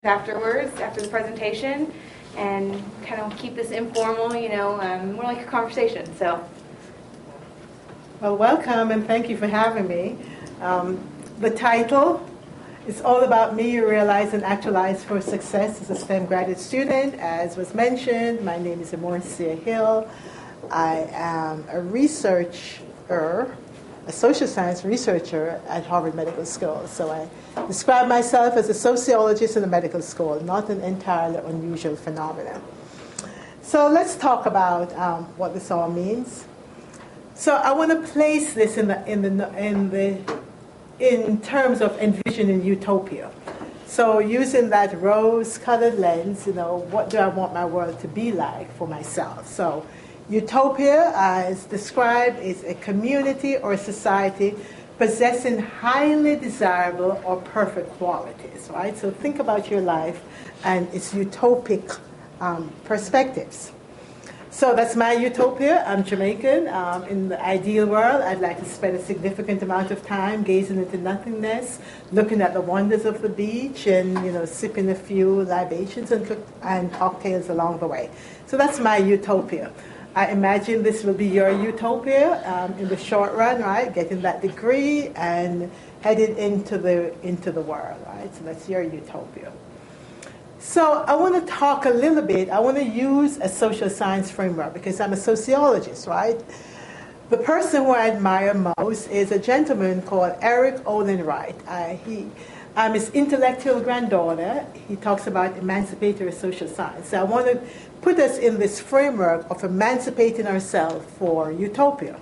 afterwards, after the presentation, and kind of keep this informal, more like a conversation. So, well, welcome and thank you for having me. The title is all about me. You realize and actualize for success as a STEM graduate student. As was mentioned, my name is Emancipation Hill. I am a researcher, a social science researcher at Harvard Medical School. So I describe myself as a sociologist in a medical school, not an entirely unusual phenomenon. So let's talk about what this all means. So I want to place this in terms of envisioning utopia. So using that rose-colored lens, what do I want my world to be like for myself? So utopia, as described, is a community or a society possessing highly desirable or perfect qualities, right? So think about your life and its utopic perspectives. So that's my utopia. I'm Jamaican. In the ideal world, I'd like to spend a significant amount of time gazing into nothingness, looking at the wonders of the beach, and sipping a few libations and cocktails along the way. So that's my utopia. I imagine this will be your utopia in the short run, right? Getting that degree and headed into the world, right? So that's your utopia. So I want to talk a little bit. I want to use a social science framework because I'm a sociologist, right? The person who I admire most is a gentleman called Eric Olin Wright. I'm his intellectual granddaughter. He talks about emancipatory social science. So I want to put us in this framework of emancipating ourselves for utopia.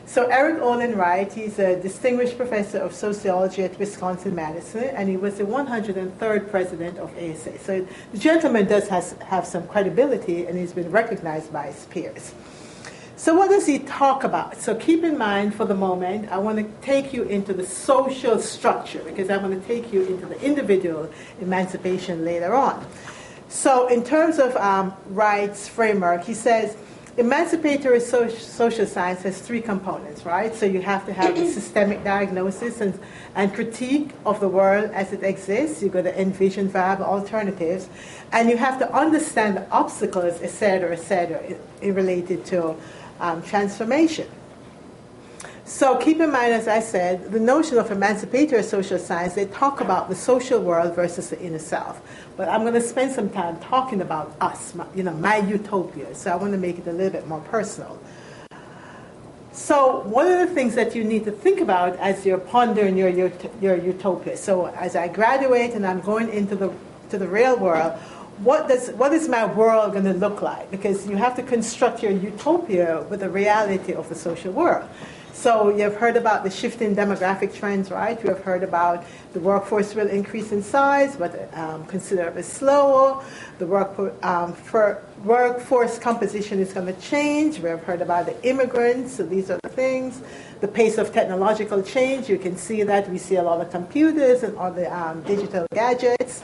So Eric Olin Wright, he's a distinguished professor of sociology at Wisconsin-Madison, and he was the 103rd president of ASA. So the gentleman does have some credibility, and he's been recognized by his peers. So what does he talk about? So keep in mind for the moment, I want to take you into the social structure, because I want to take you into the individual emancipation later on. So in terms of Wright's framework, he says, emancipatory social science has three components, right? So you have to have a systemic diagnosis and critique of the world as it exists. You've got to envision viable alternatives. And you have to understand the obstacles, et cetera, related to transformation. So keep in mind, as I said, the notion of emancipatory social science, they talk about the social world versus the inner self. But I'm going to spend some time talking about us, my utopia. So I want to make it a little bit more personal. So one of the things that you need to think about as you're pondering your utopia. So as I graduate and I'm going into the real world, what is my world going to look like? Because you have to construct your utopia with the reality of the social world. So you've heard about the shifting demographic trends, right? You have heard about the workforce will increase in size, but considerably slower. The workforce composition is going to change. We have heard about the immigrants. So these are the things. The pace of technological change, you can see that. We see a lot of computers and all the digital gadgets.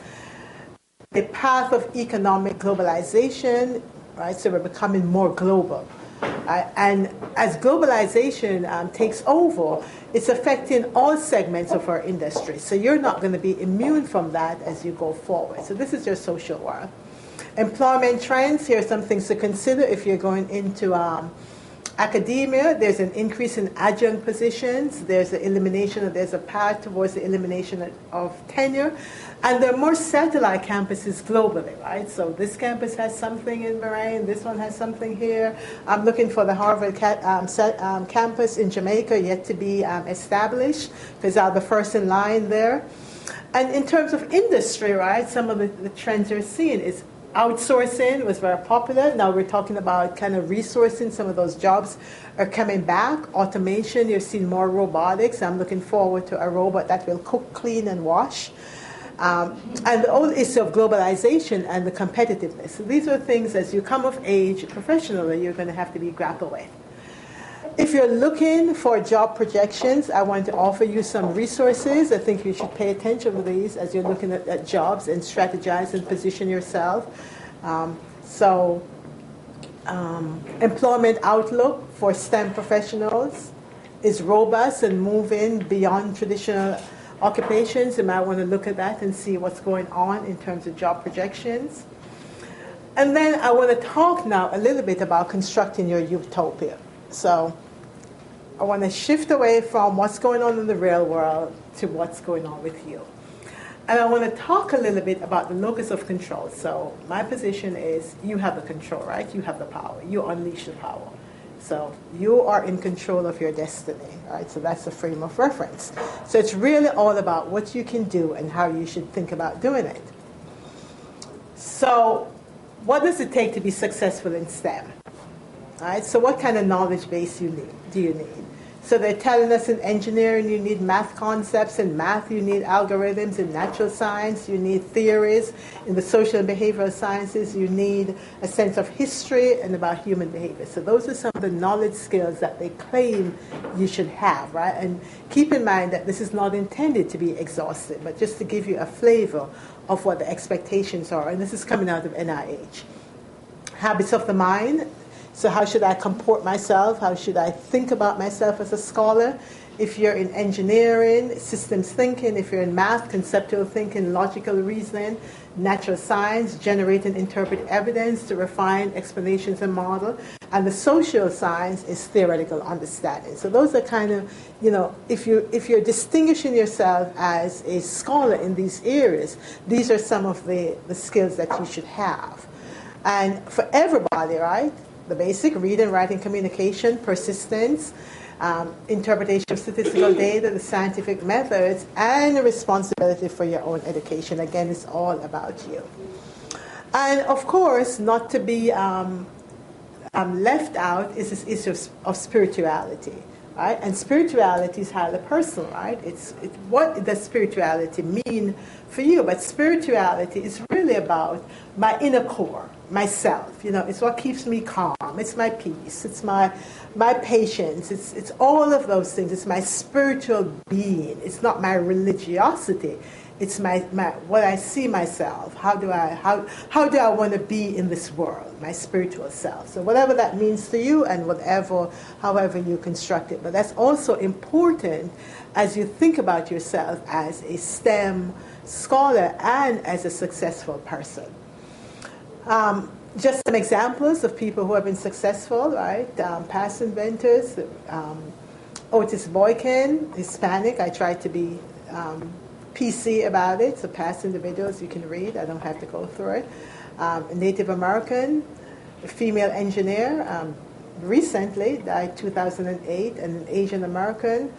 The path of economic globalization, right? So we're becoming more global. And as globalization takes over, it's affecting all segments of our industry. So you're not going to be immune from that as you go forward. So this is your social world. Employment trends, here are some things to consider if you're going into academia. There's an increase in adjunct positions. There's a path towards the elimination of tenure. And there are more satellite campuses globally, right? So this campus has something in Bahrain, this one has something here. I'm looking for the Harvard campus in Jamaica, yet to be established, because I'm the first in line there. And in terms of industry, right, some of the trends you're seeing is outsourcing was very popular. Now we're talking about kind of resourcing. Some of those jobs are coming back. Automation, you're seeing more robotics. I'm looking forward to a robot that will cook, clean, and wash. And the whole issue of globalization and the competitiveness. So these are things as you come of age professionally, you're going to have to be grappled with. If you're looking for job projections, I want to offer you some resources. I think you should pay attention to these as you're looking at jobs and strategize and position yourself. Employment outlook for STEM professionals is robust and moving beyond traditional occupations, you might want to look at that and see what's going on in terms of job projections. And then I want to talk now a little bit about constructing your utopia. So I want to shift away from what's going on in the real world to what's going on with you. And I want to talk a little bit about the locus of control. So my position is you have the control, right? You have the power. You unleash the power. So you are in control of your destiny, right? So that's the frame of reference. So it's really all about what you can do and how you should think about doing it. So what does it take to be successful in STEM? All right, so what kind of knowledge base do you need? So they're telling us in engineering you need math concepts, in math you need algorithms, in natural science you need theories, in the social and behavioral sciences you need a sense of history and about human behavior. So those are some of the knowledge skills that they claim you should have, right? And keep in mind that this is not intended to be exhaustive, but just to give you a flavor of what the expectations are. And this is coming out of NIH. Habits of the mind. So how should I comport myself? How should I think about myself as a scholar? If you're in engineering, systems thinking. If you're in math, conceptual thinking, logical reasoning. Natural science, generate and interpret evidence to refine explanations and model. And the social science is theoretical understanding. So those are kind of, if you're distinguishing yourself as a scholar in these areas, these are some of the skills that you should have. And for everybody, right? The basic reading, writing, communication, persistence, interpretation of statistical data, the scientific methods, and the responsibility for your own education. Again, it's all about you. And of course, not to be left out is this issue of spirituality, right? And spirituality is highly personal, right? It's what does spirituality mean for you? But spirituality is really about my inner core, myself. It's what keeps me calm. It's my peace. It's my patience. It's all of those things. It's my spiritual being. It's not my religiosity. It's my what I see myself. How do I want to be in this world? My spiritual self. So whatever that means to you, and however you construct it. But that's also important as you think about yourself as a STEM scholar and as a successful person. Just some examples of people who have been successful, right? Past inventors. Otis Boykin, Hispanic. I tried to be PC about it, so past individuals you can read. I don't have to go through it. Native American, a female engineer, recently died 2008, and an Asian American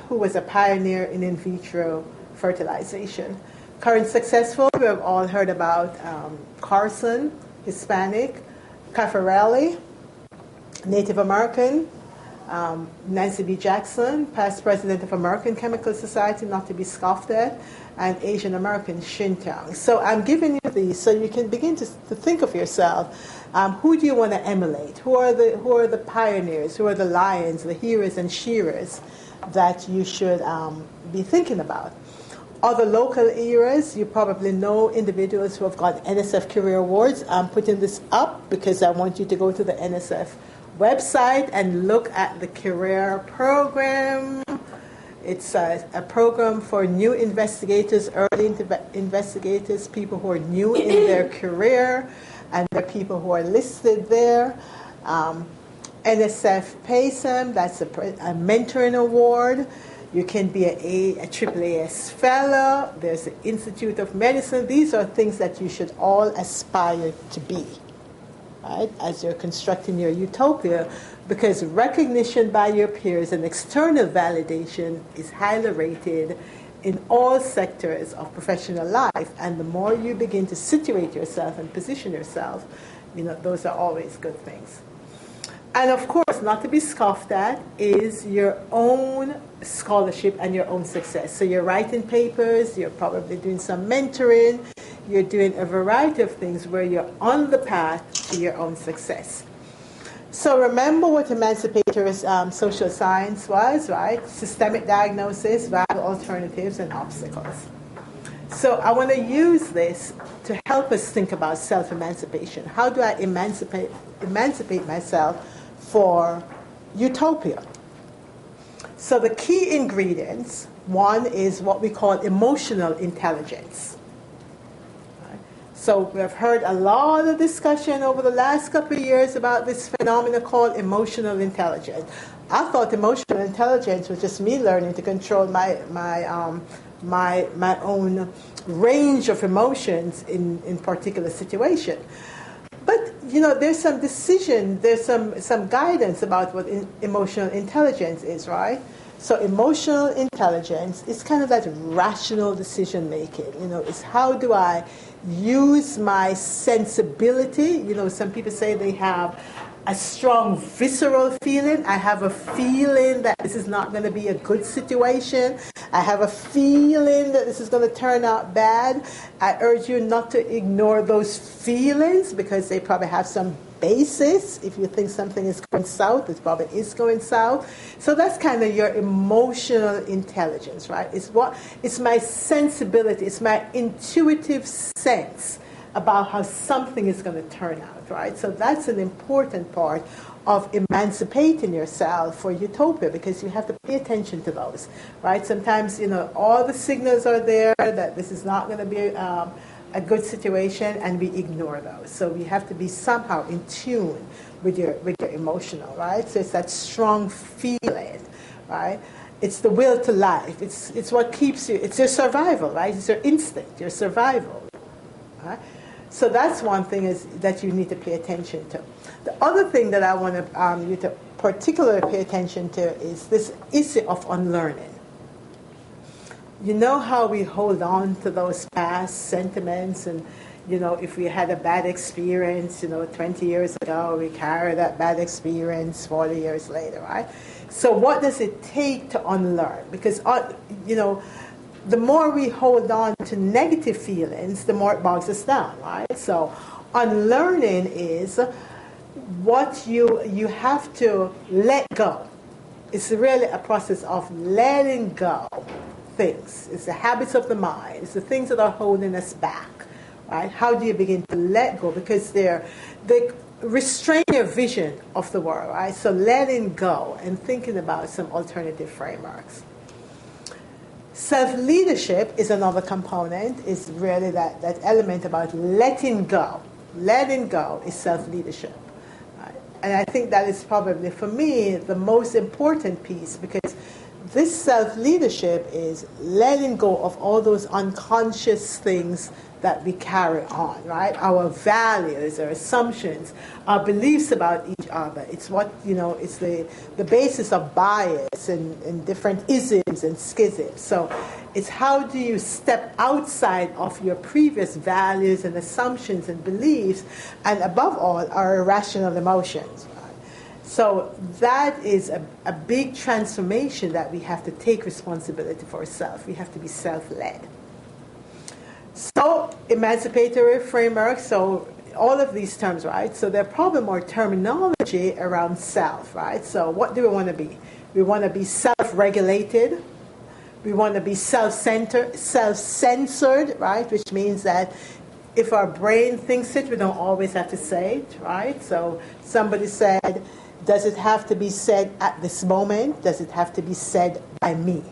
who was a pioneer in vitro fertilization. Current successful, we have all heard about Carson, Hispanic, Caffarelli, Native American, Nancy B. Jackson, past president of American Chemical Society, not to be scoffed at, and Asian American Shintang. So I'm giving you these so you can begin to think of yourself. Who do you want to emulate? Who are the pioneers? Who are the lions, the heroes and shearers that you should be thinking about? Other local eras, you probably know individuals who have got NSF Career Awards. I'm putting this up because I want you to go to the NSF website and look at the career program. It's a program for new investigators, early investigators, people who are new in their career, and there are people who are listed there. NSF PASM, that's a mentoring award. You can be a AAAS fellow. There's the Institute of Medicine. These are things that you should all aspire to be, right, as you're constructing your utopia, because recognition by your peers and external validation is highly rated in all sectors of professional life. And the more you begin to situate yourself and position yourself, those are always good things. And of course, not to be scoffed at is your own scholarship and your own success. So you're writing papers, you're probably doing some mentoring, you're doing a variety of things where you're on the path to your own success. So remember what emancipatory social science was, right? Systemic diagnosis, viable alternatives, and obstacles. So I want to use this to help us think about self-emancipation. How do I emancipate myself for utopia? So the key ingredients One is what we call emotional intelligence. Right? So we've heard a lot of discussion over the last couple of years about this phenomenon called emotional intelligence. I thought emotional intelligence was just me learning to control my own range of emotions in particular situation. But there's some decision, there's some guidance about what emotional intelligence is, right? So emotional intelligence is kind of that rational decision making. It's how do I use my sensibility? Some people say they have a strong visceral feeling. I have a feeling that this is not going to be a good situation. I have a feeling that this is going to turn out bad. I urge you not to ignore those feelings because they probably have some basis. If you think something is going south, it probably is going south. So that's kind of your emotional intelligence, right? It's my sensibility, it's my intuitive sense about how something is going to turn out, right? So that's an important part of emancipating yourself for utopia because you have to pay attention to those, right? Sometimes, all the signals are there that this is not going to be a good situation and we ignore those. So we have to be somehow in tune with your emotional, right? So it's that strong feeling, right? It's the will to life. It's what keeps you, it's your survival, right? It's your instinct, your survival, right? So that's one thing that you need to pay attention to. The other thing that I want you to particularly pay attention to is this issue of unlearning. You know how we hold on to those past sentiments and, if we had a bad experience, 20 years ago, we carry that bad experience 40 years later, right? So what does it take to unlearn? Because, the more we hold on to negative feelings, the more it bogs us down, right? So unlearning is what you have to let go. It's really a process of letting go things. It's the habits of the mind. It's the things that are holding us back, right? How do you begin to let go? Because they restrain your vision of the world, right? So letting go and thinking about some alternative frameworks. Self-leadership is another component. It's really that element about letting go. Letting go is self-leadership. Right? And I think that is probably, for me, the most important piece because this self-leadership is letting go of all those unconscious things that we carry on, right? Our values, our assumptions, our beliefs about each other. It's what, it's the basis of bias and different isms and schisms. So it's how do you step outside of your previous values and assumptions and beliefs, and above all, our irrational emotions. So that is a big transformation that we have to take responsibility for ourselves. We have to be self-led. So emancipatory framework, so all of these terms, right? So they're probably more terminology around self, right? So what do we want to be? We want to be self-regulated. We want to be self-centered, self-censored, right? Which means that if our brain thinks it, we don't always have to say it, right? So somebody said, does it have to be said at this moment? Does it have to be said by me?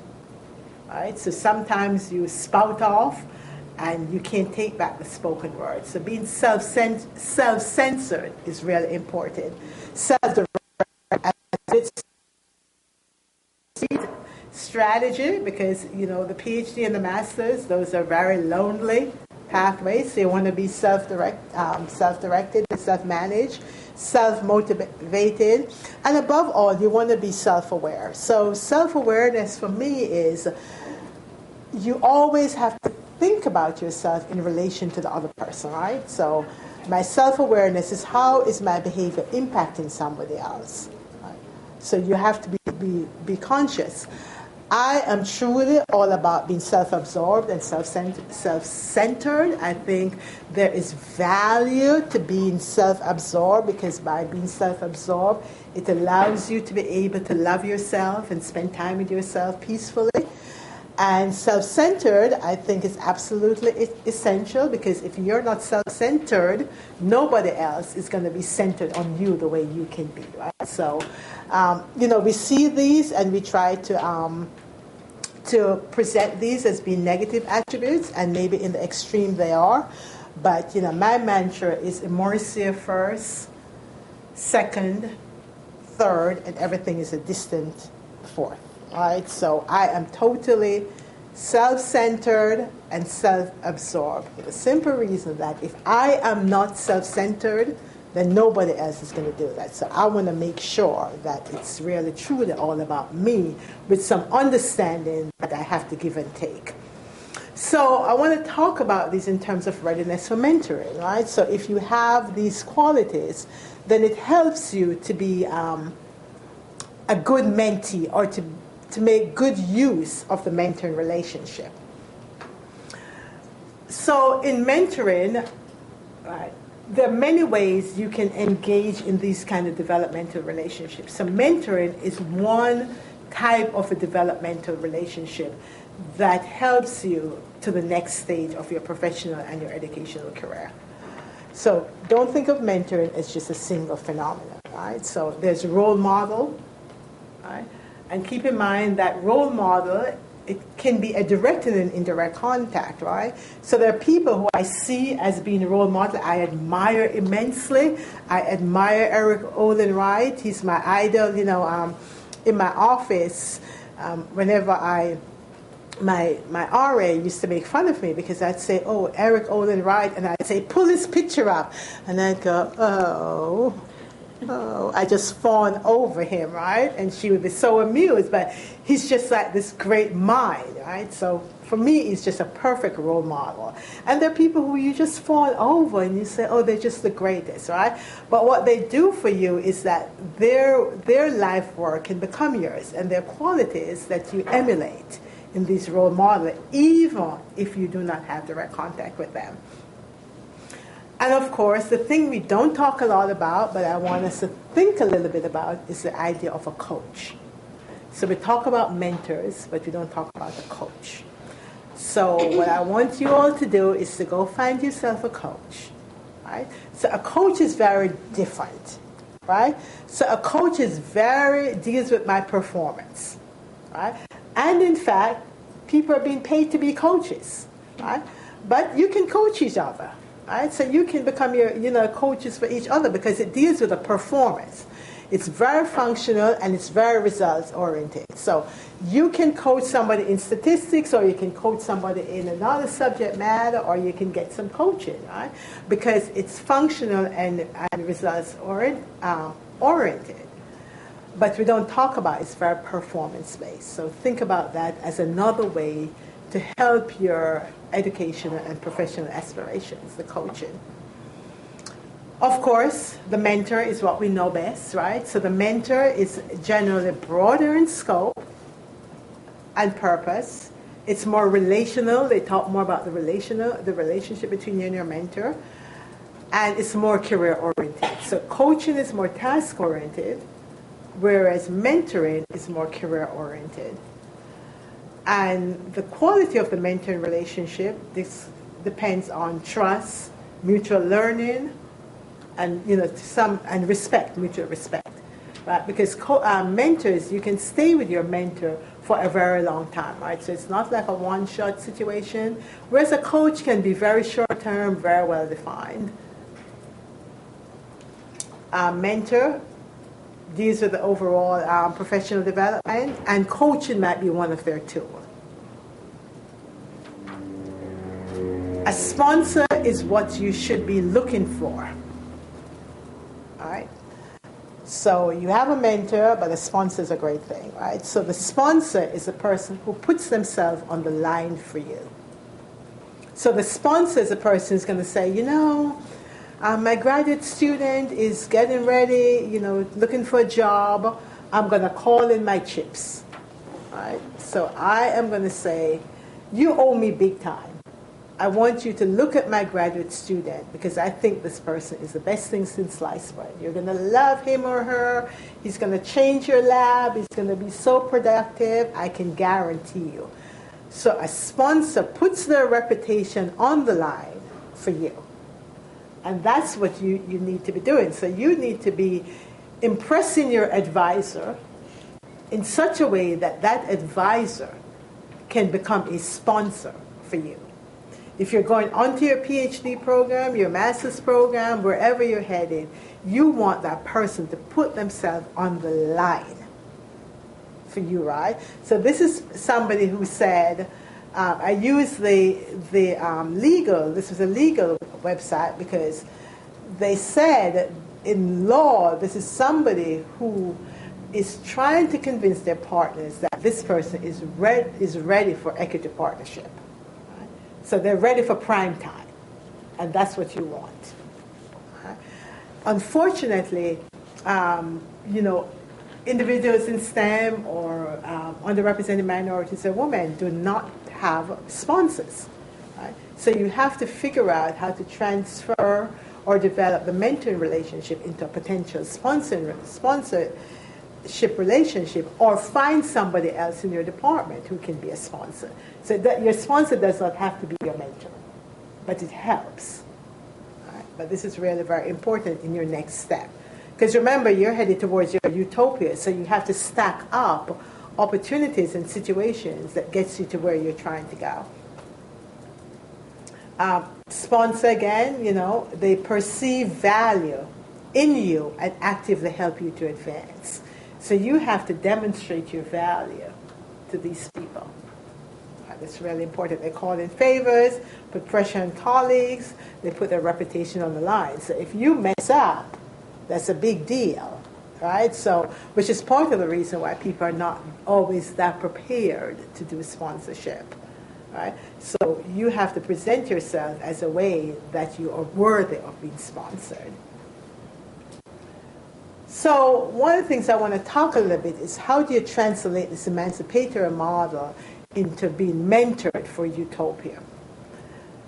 Right? So sometimes you spout off and you can't take back the spoken word. So being self-censored is really important. Self-directed strategy, because the PhD and the masters, those are very lonely pathways. So you want to be self-directed and self-managed, self-motivated, and above all, you want to be self-aware. So self-awareness for me is you always have to think about yourself in relation to the other person, right? So my self-awareness is how is my behavior impacting somebody else, right? So you have to be conscious. I am truly all about being self-absorbed and self-centered. I think there is value to being self-absorbed because by being self-absorbed, it allows you to be able to love yourself and spend time with yourself peacefully. And self-centered, I think, is absolutely essential because if you're not self-centered, nobody else is going to be centered on you the way you can be, right? So, we see these and we try to to present these as being negative attributes, and maybe in the extreme they are. But my mantra is immersive first, second, third, and everything is a distant fourth. All right, so I am totally self-centered and self-absorbed for the simple reason that if I am not self-centered, then nobody else is going to do that. So I want to make sure that it's really truly all about me, with some understanding that I have to give and take. So I want to talk about these in terms of readiness for mentoring, right? So if you have these qualities, then it helps you to be a good mentee, or to make good use of the mentoring relationship. So in mentoring, right, there are many ways you can engage in these kind of developmental relationships. So mentoring is one type of a developmental relationship that helps you to the next stage of your professional and your educational career. So don't think of mentoring as just a single phenomenon, right? So there's a role model, right? And keep in mind that role model, it can be a direct and an indirect contact, right? So there are people who I see as being a role model I admire immensely. I admire Eric Olin Wright. He's my idol. In my office, whenever my RA used to make fun of me because I'd say, "Oh, Eric Olin Wright," and I'd say, "Pull his picture up," and I'd go, "Oh, I just fawn over him," right? And she would be so amused, but he's just like this great mind, right? So for me, he's just a perfect role model. And there are people who you just fawn over and you say, "Oh, they're just the greatest," right? But what they do for you is that their life work can become yours, and their qualities that you emulate in these role models, even if you do not have direct contact with them. And of course, the thing we don't talk a lot about, but I want us to think a little bit about, is the idea of a coach. So we talk about mentors, but we don't talk about a coach. So what I want you all to do is to go find yourself a coach, right? So a coach is very different, right? So a coach deals with my performance, right? And in fact, people are being paid to be coaches, right? But you can coach each other. Right? So you can become your coaches for each other because it deals with a performance. It's very functional and it's very results oriented. So you can coach somebody in statistics, or you can coach somebody in another subject matter, or you can get some coaching, right? Because it's functional and results oriented. But we don't talk about it's very performance based. So think about that as another way to help your educational and professional aspirations, the coaching. Of course, the mentor is what we know best, right? So the mentor is generally broader in scope and purpose. It's more relational. They talk more about the relationship between you and your mentor. And it's more career-oriented. So coaching is more task-oriented, whereas mentoring is more career-oriented. And the quality of the mentoring relationship, this depends on trust, mutual learning, and respect, mutual respect, right? Because mentors, you can stay with your mentor for a very long time, right? So it's not like a one-shot situation, whereas a coach can be very short-term, very well-defined. Mentor deals with the overall professional development, and coaching might be one of their tools. A sponsor is what you should be looking for. All right? So you have a mentor, but a sponsor is a great thing, right? So the sponsor is the person who puts themselves on the line for you. So the sponsor is the person who's going to say, my graduate student is getting ready, looking for a job. I'm going to call in my chips, right? So I am going to say, you owe me big time. I want you to look at my graduate student because I think this person is the best thing since sliced bread. You're going to love him or her. He's going to change your lab. He's going to be so productive. I can guarantee you. So a sponsor puts their reputation on the line for you. And that's what you need to be doing. So you need to be impressing your advisor in such a way that that advisor can become a sponsor for you. If you're going onto your PhD program, your master's program, wherever you're headed, you want that person to put themselves on the line for you, right? So this is somebody who said, I use this was a legal website because they said in law, this is somebody who is trying to convince their partners that this person is ready for equity partnership. Right? So they're ready for prime time, and that's what you want. Right? Unfortunately, individuals in STEM or underrepresented minorities and women do not have sponsors. Right? So you have to figure out how to transfer or develop the mentoring relationship into a potential sponsorship relationship, or find somebody else in your department who can be a sponsor. So that your sponsor does not have to be your mentor, but it helps. Right? But this is really very important in your next step. Because remember, you're headed towards your utopia, so you have to stack up opportunities and situations that gets you to where you're trying to go. Sponsor, again, they perceive value in you and actively help you to advance. So you have to demonstrate your value to these people. That's really important. They call in favors, put pressure on colleagues, they put their reputation on the line. So if you mess up, that's a big deal, right? So, which is part of the reason why people are not always that prepared to do sponsorship, right? So you have to present yourself as a way that you are worthy of being sponsored. So one of the things I want to talk a little bit is how do you translate this emancipatory model into being mentored for utopia?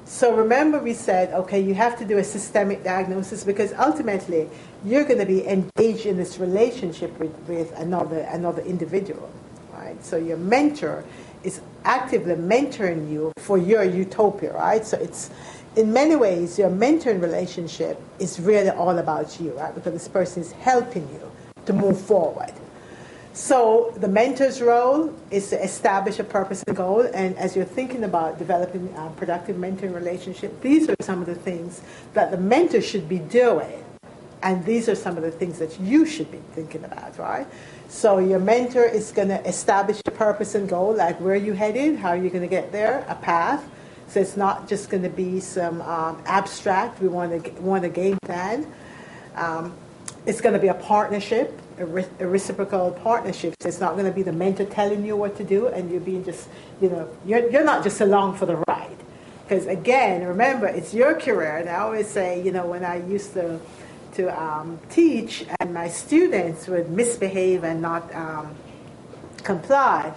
So remember we said, okay, you have to do a systemic diagnosis because ultimately you're going to be engaged in this relationship with another individual, right? So your mentor is actively mentoring you for your utopia, right? So it's, in many ways, your mentoring relationship is really all about you, right? Because this person is helping you to move forward. So the mentor's role is to establish a purpose and goal, and as you're thinking about developing a productive mentoring relationship, these are some of the things that the mentor should be doing, and these are some of the things that you should be thinking about, right? So your mentor is going to establish a purpose and goal, like where are you headed, how are you going to get there, a path. So it's not just going to be some abstract, we want a game plan. It's going to be a partnership, a reciprocal partnership. So it's not going to be the mentor telling you what to do and you're being just, you're not just along for the ride. Because again, remember, it's your career. And I always say, when I used to teach and my students would misbehave and not comply,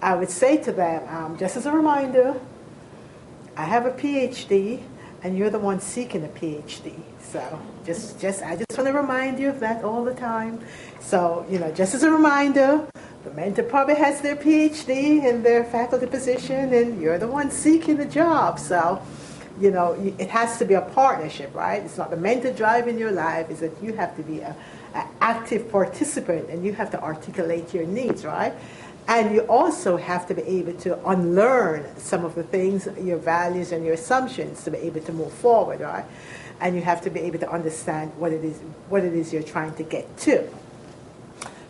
I would say to them, just as a reminder, I have a PhD and you're the one seeking a PhD. So I just want to remind you of that all the time. So, just as a reminder, the mentor probably has their PhD in their faculty position and you're the one seeking the job. So, it has to be a partnership, right? It's not the mentor driving your life, it's that you have to be an active participant and you have to articulate your needs, right? And you also have to be able to unlearn some of the things, your values and your assumptions to be able to move forward, right? And you have to be able to understand what it is you're trying to get to.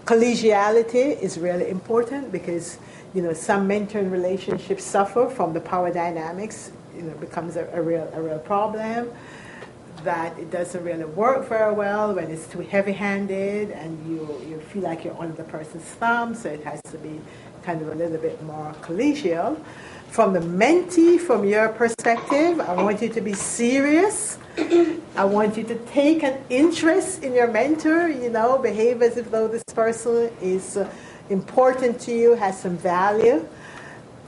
Collegiality is really important because, some mentoring relationships suffer from the power dynamics. It becomes a real problem, that it doesn't really work very well when it's too heavy-handed and you feel like you're under the person's thumb, so it has to be kind of a little bit more collegial. From the mentee, from your perspective, I want you to be serious. I want you to take an interest in your mentor, behave as if though this person is important to you, has some value.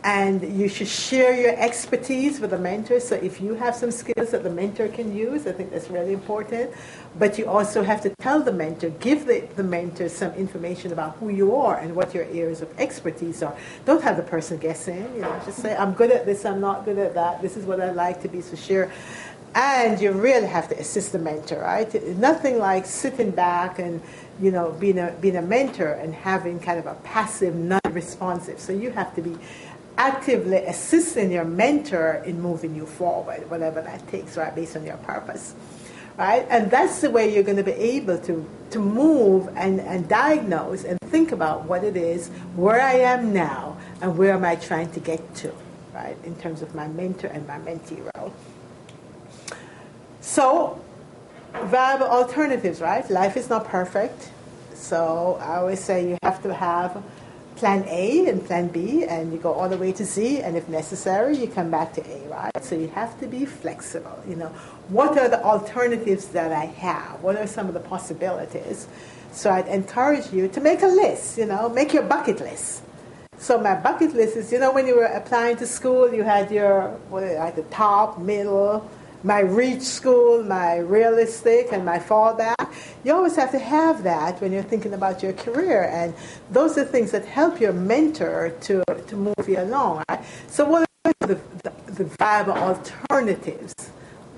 And you should share your expertise with the mentor. So if you have some skills that the mentor can use, I think that's really important. But you also have to tell the mentor, give the mentor some information about who you are and what your areas of expertise are. Don't have the person guessing. Just say, I'm good at this, I'm not good at that. This is what I like to be, so share. And you really have to assist the mentor, right? Nothing like sitting back and being a mentor and having kind of a passive, non-responsive. So you have to be actively assisting your mentor in moving you forward, whatever that takes, right, based on your purpose, right? And that's the way you're going to be able to move and diagnose and think about what it is, where I am now, and where am I trying to get to, right, in terms of my mentor and my mentee role. So, viable alternatives, right? Life is not perfect. So I always say you have to have plan A and plan B, and you go all the way to Z, and if necessary, you come back to A, right? So you have to be flexible. What are the alternatives that I have? What are some of the possibilities? So I'd encourage you to make a list, make your bucket list. So my bucket list is, when you were applying to school, you had your, the top, middle, my reach school, my realistic, and my fallback. You always have to have that when you're thinking about your career, and those are things that help your mentor to move you along, right? So what are the viable alternatives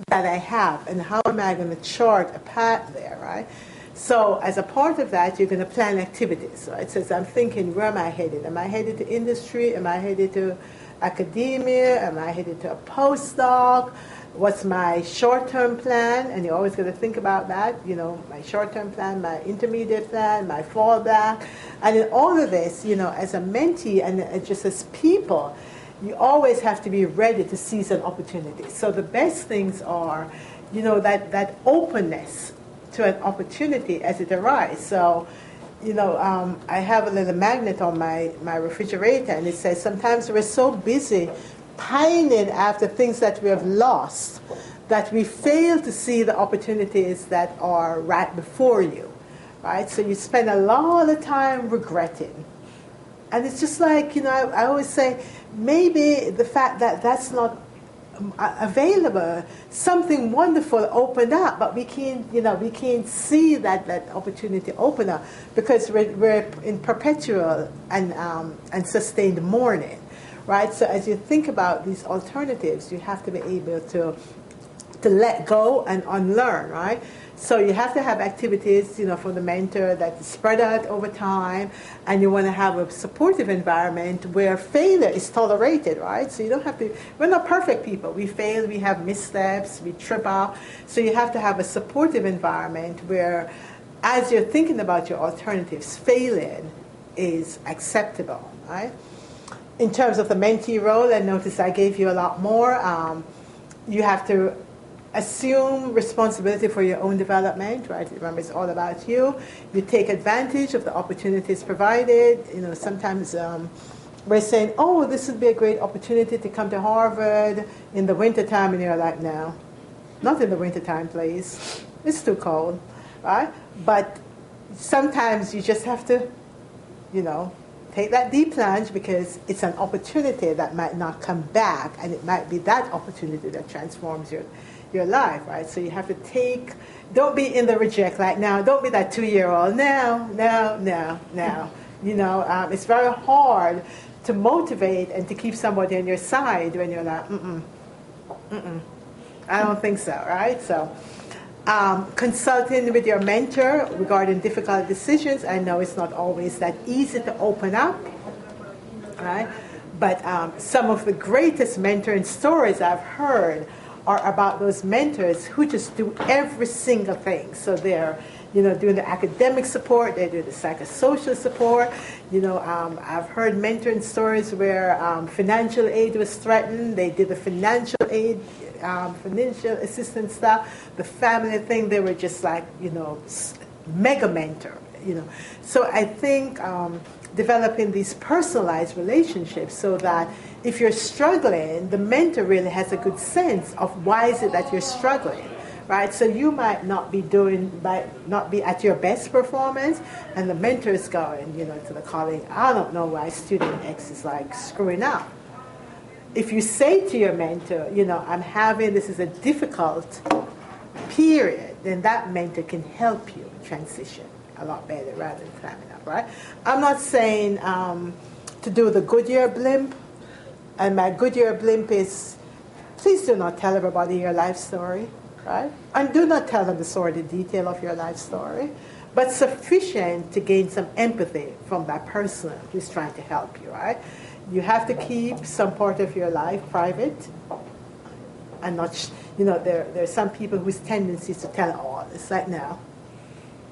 that I have, and how am I going to chart a path there, right? So as a part of that, you're going to plan activities, right? So I'm thinking, where am I headed? Am I headed to industry? Am I headed to academia? Am I headed to a postdoc? What's my short-term plan? And you're always going to think about that, my short-term plan, my intermediate plan, my fallback. And in all of this, as a mentee and just as people, you always have to be ready to seize an opportunity. So the best things are, that openness to an opportunity as it arises. So, I have a little magnet on my refrigerator, and it says, sometimes we're so busy pining after things that we have lost that we fail to see the opportunities that are right before you, right? So you spend a lot of time regretting. And it's just like, I always say, maybe the fact that that's not available, something wonderful opened up, but we can't see that opportunity open up because we're in perpetual and sustained mourning. Right? So as you think about these alternatives, you have to be able to let go and unlearn, right? So you have to have activities, for the mentor that is spread out over time, and you want to have a supportive environment where failure is tolerated, right? So you don't have to, we're not perfect people. We fail, we have missteps, we trip up. So you have to have a supportive environment where, as you're thinking about your alternatives, failing is acceptable, right? In terms of the mentee role, and notice I gave you a lot more, you have to assume responsibility for your own development, right? Remember, it's all about you. You take advantage of the opportunities provided. Sometimes we're saying, oh, this would be a great opportunity to come to Harvard in the wintertime, and you're like, no, not in the wintertime, please. It's too cold, right? But sometimes you just have to, take that deep plunge because it's an opportunity that might not come back, and it might be that opportunity that transforms your life, right? So you have to don't be in the reject, like now, don't be that 2-year-old, no. It's very hard to motivate and to keep somebody on your side when you're like, I don't think so, right? So consulting with your mentor regarding difficult decisions. I know it's not always that easy to open up, right? But some of the greatest mentoring stories I've heard are about those mentors who just do every single thing. So they're, doing the academic support, they do the psychosocial support. I've heard mentoring stories where financial aid was threatened. They did the financial aid, financial assistance stuff. The family thing, they were just like, mega mentor. So I think developing these personalized relationships so that if you're struggling, the mentor really has a good sense of why is it that you're struggling, right? So you might not be at your best performance, and the mentor is going, to the colleague, I don't know why student X is like screwing up. If you say to your mentor, this is a difficult period, then that mentor can help you transition a lot better rather than climbing up, right? I'm not saying to do the Goodyear blimp, and my Goodyear blimp is, please do not tell everybody your life story, right? And do not tell them the sordid detail of your life story, but sufficient to gain some empathy from that person who's trying to help you, right? You have to keep some part of your life private and not, there are some people whose tendency is to tell all. It's like, no,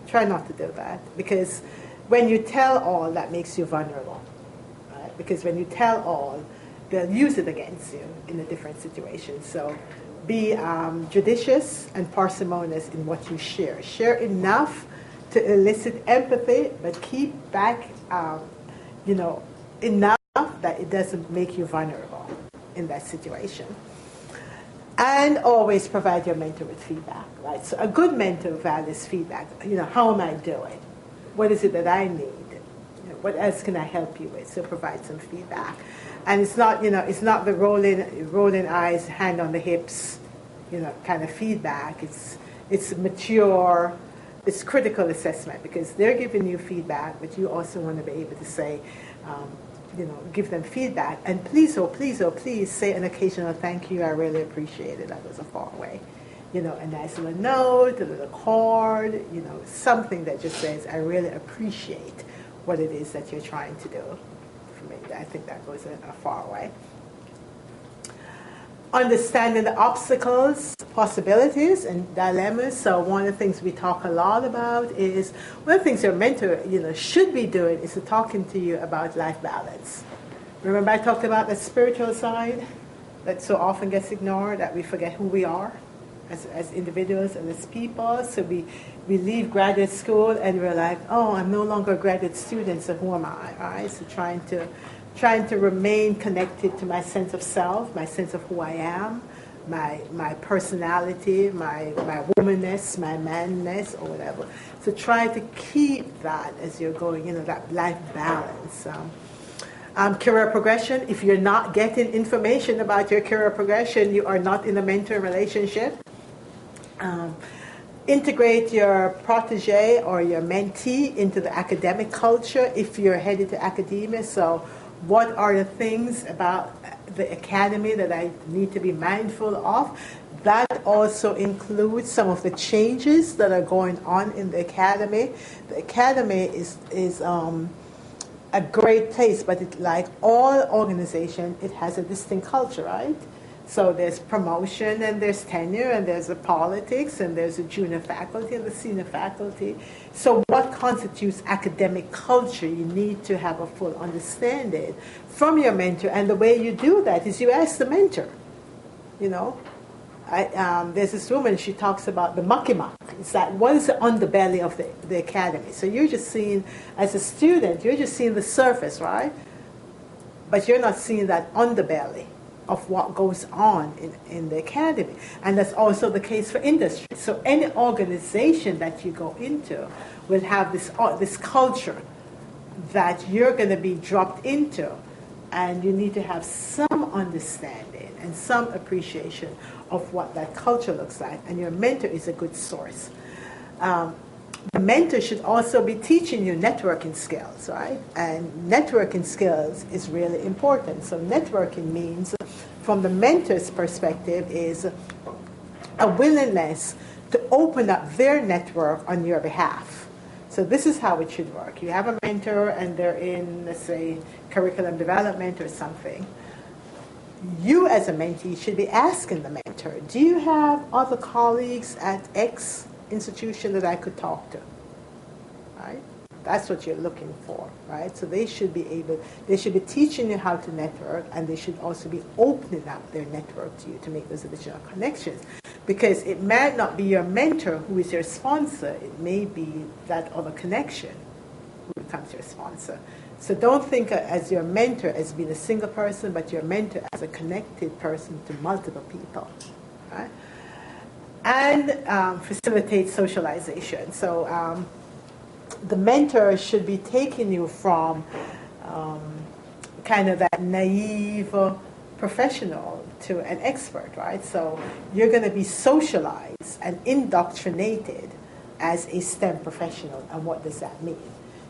try not to do that. Because when you tell all, that makes you vulnerable. Right? Because when you tell all, they'll use it against you in a different situation. So be judicious and parsimonious in what you share. Share enough to elicit empathy, but keep back, enough that it doesn't make you vulnerable in that situation. And always provide your mentor with feedback, right? So a good mentor values feedback. How am I doing? What is it that I need? What else can I help you with? So provide some feedback. And it's not the rolling eyes, hand on the hips, kind of feedback. It's mature, it's critical assessment, because they're giving you feedback, but you also want to be able to say, give them feedback. And please, oh please, oh please, say an occasional thank you. I really appreciate it. That was a far way. A nice little note, a little card, something that just says, I really appreciate what it is that you're trying to do for me. I think that goes a far way. Understanding the obstacles, possibilities, and dilemmas. So one of the things we talk a lot about is, one of the things your mentor, should be doing is talking to you about life balance. Remember I talked about the spiritual side that so often gets ignored, that we forget who we are as individuals and as people. So we leave graduate school and we're like, oh, I'm no longer a graduate student, so who am I? All right? So trying to remain connected to my sense of self, my sense of who I am, my personality, my womanness, my manness, or whatever. So try to keep that as you're going, that life balance. Career progression. If you're not getting information about your career progression, you are not in a mentor relationship. Integrate your protege or your mentee into the academic culture if you're headed to academia. So what are the things about the academy that I need to be mindful of? That also includes some of the changes that are going on in the academy. The academy is a great place, but like all organizations, it has a distinct culture, right? So there's promotion and there's tenure and there's the politics and there's the junior faculty and the senior faculty. So what constitutes academic culture? You need to have a full understanding from your mentor. And the way you do that is you ask the mentor, there's this woman, she talks about the mucky muck. It's like, what is the underbelly of the academy? So you're just seeing, as a student, you're just seeing the surface, right? But you're not seeing that underbelly of what goes on in the academy. And that's also the case for industry. So any organization that you go into will have this culture that you're going to be dropped into, and you need to have some understanding and some appreciation of what that culture looks like, and your mentor is a good source. The mentor should also be teaching you networking skills, right? And networking skills is really important. So networking means, from the mentor's perspective, is a willingness to open up their network on your behalf. So this is how it should work. You have a mentor and they're in, let's say, curriculum development or something. You as a mentee should be asking the mentor, do you have other colleagues at X institution that I could talk to? Right? That's what you're looking for, right? So they should be teaching you how to network, and they should also be opening up their network to you to make those additional connections. Because it might not be your mentor who is your sponsor, it may be that other connection who becomes your sponsor. So don't think as your mentor as being a single person, but your mentor as a connected person to multiple people, right? And facilitate socialization. So the mentor should be taking you from kind of that naive professional to an expert, right? So you're going to be socialized and indoctrinated as a STEM professional. And what does that mean?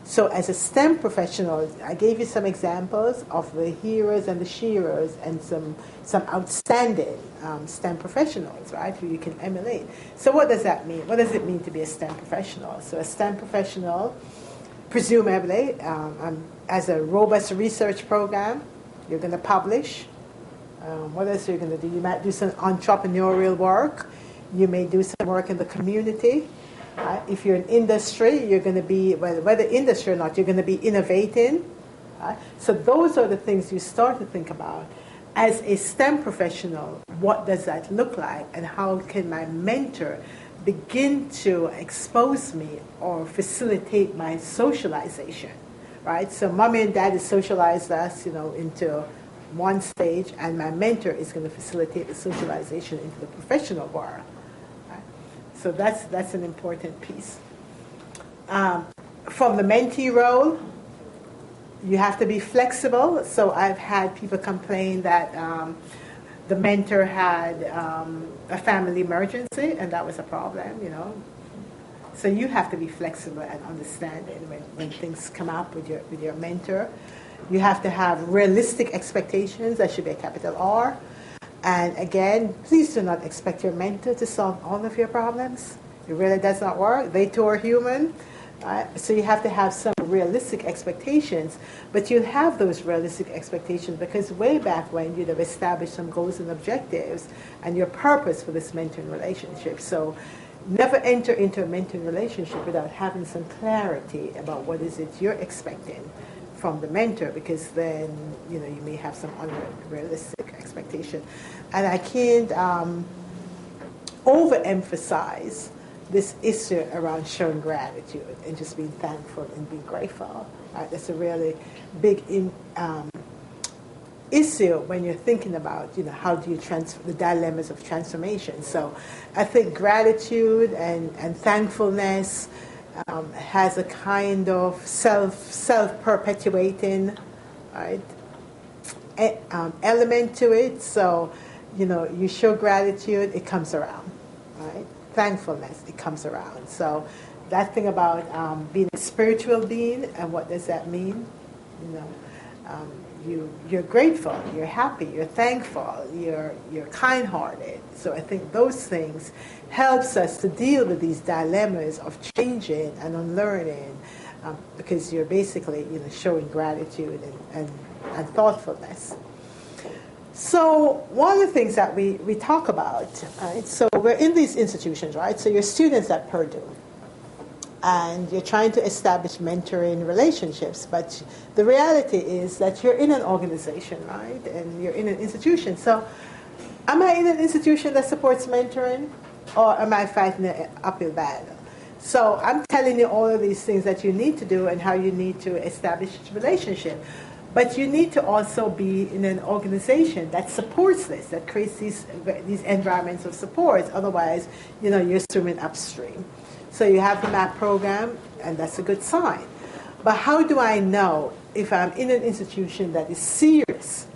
So as a STEM professional, I gave you some examples of the heroes and the shearers and some outstanding STEM professionals, right, who you can emulate. So what does that mean? What does it mean to be a STEM professional? So a STEM professional, presumably, has a robust research program, You're going to publish. What else are you going to do? You might do some entrepreneurial work. You may do some work in the community. If you're in industry, you're going to be, whether industry or not, you're going to be innovating. So those are the things you start to think about. As a STEM professional, what does that look like, and how can my mentor begin to expose me or facilitate my socialization, right? So mommy and daddy socialized us, into one stage, and my mentor is going to facilitate the socialization into the professional world. Right? So that's an important piece. From the mentee role, you have to be flexible. So I've had people complain that the mentor had a family emergency, and that was a problem, So you have to be flexible and understanding when things come up with your mentor. You have to have realistic expectations. That should be a capital R. And again, please do not expect your mentor to solve all of your problems. It really does not work. They too are human. So you have to have some realistic expectations, but you have those realistic expectations because way back when you'd have established some goals and objectives and your purpose for this mentoring relationship. So never enter into a mentoring relationship without having some clarity about what is it you're expecting from the mentor, because then you may have some unrealistic expectation. And I can't overemphasize this issue around showing gratitude and just being thankful and being grateful. Right? That's a really big issue when you're thinking about, how do you transfer the dilemmas of transformation. So I think gratitude and thankfulness has a kind of self-perpetuating, right, element to it. So, you show gratitude, it comes around, right? Thankfulness, it comes around. So that thing about being a spiritual being, and what does that mean? You're grateful, you're happy, you're thankful, you're kind-hearted. So I think those things helps us to deal with these dilemmas of changing and unlearning, because you're basically showing gratitude and thoughtfulness. So one of the things that we talk about, right? So we're in these institutions, right? So you're students at Purdue, and you're trying to establish mentoring relationships, but the reality is that you're in an organization, right? And you're in an institution. So am I in an institution that supports mentoring, or am I fighting an uphill battle? So I'm telling you all of these things that you need to do and how you need to establish a relationship. But you need to also be in an organization that supports this, that creates these environments of support. Otherwise, you're swimming upstream. So you have the MAP program, and that's a good sign. But how do I know if I'm in an institution that is serious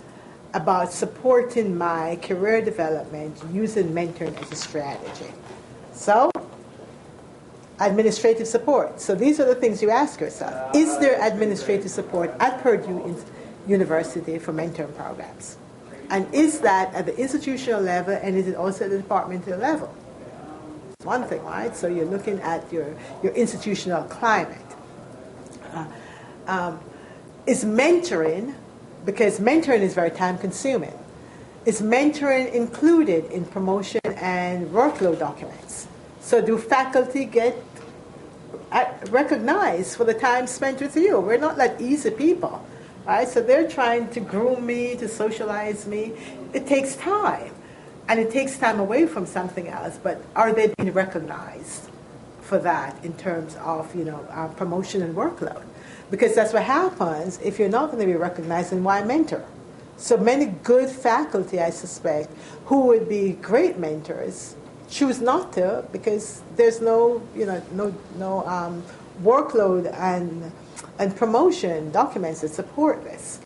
about supporting my career development using mentoring as a strategy? So, administrative support. So these are the things you ask yourself. Is there administrative support at Purdue University for mentoring programs? And is that at the institutional level, and is it also at the departmental level? It's one thing, right? So you're looking at your institutional climate. Is mentoring, because mentoring is very time consuming, is mentoring included in promotion and workload documents? So do faculty get recognized for the time spent with you? We're not like easy people, right? So they're trying to groom me, to socialize me. It takes time, and it takes time away from something else. But are they being recognized for that in terms of promotion and workload? Because that's what happens if you're not going to be recognized. And why mentor? So many good faculty, I suspect, who would be great mentors, choose not to, because there's no workload and promotion documents that support this.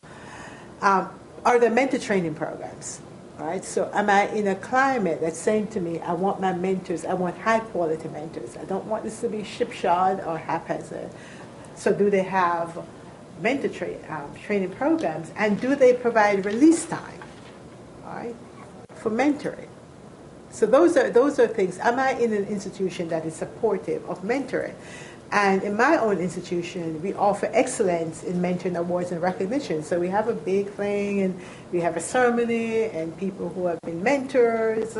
Are there mentor training programs? Right? So am I in a climate that's saying to me, I want my mentors, I want high quality mentors. I don't want this to be shipshod or haphazard. So do they have mentor training programs, and do they provide release time, right, for mentoring? So those are things. Am I in an institution that is supportive of mentoring? And in my own institution, we offer excellence in mentoring awards and recognition. So we have a big thing, and we have a ceremony, and people who have been mentors,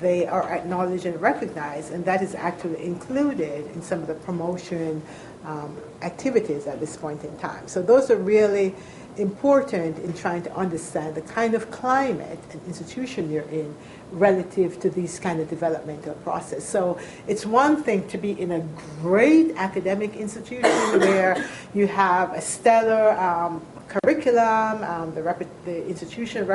they are acknowledged and recognized, and that is actually included in some of the promotion activities at this point in time. So those are really important in trying to understand the kind of climate and institution you're in relative to these kind of developmental process. So it's one thing to be in a great academic institution where you have a stellar curriculum, the institution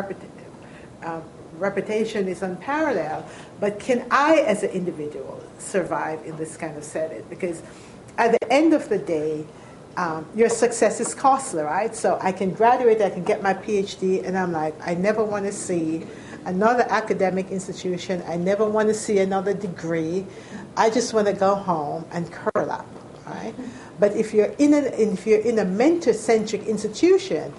reputation is unparalleled, but can I as an individual survive in this kind of setting? Because at the end of the day, your success is costly, right? So I can graduate, I can get my PhD, and I'm like, I never want to see another academic institution. I never want to see another degree. I just want to go home and curl up, right? But if you're in a mentor-centric institution,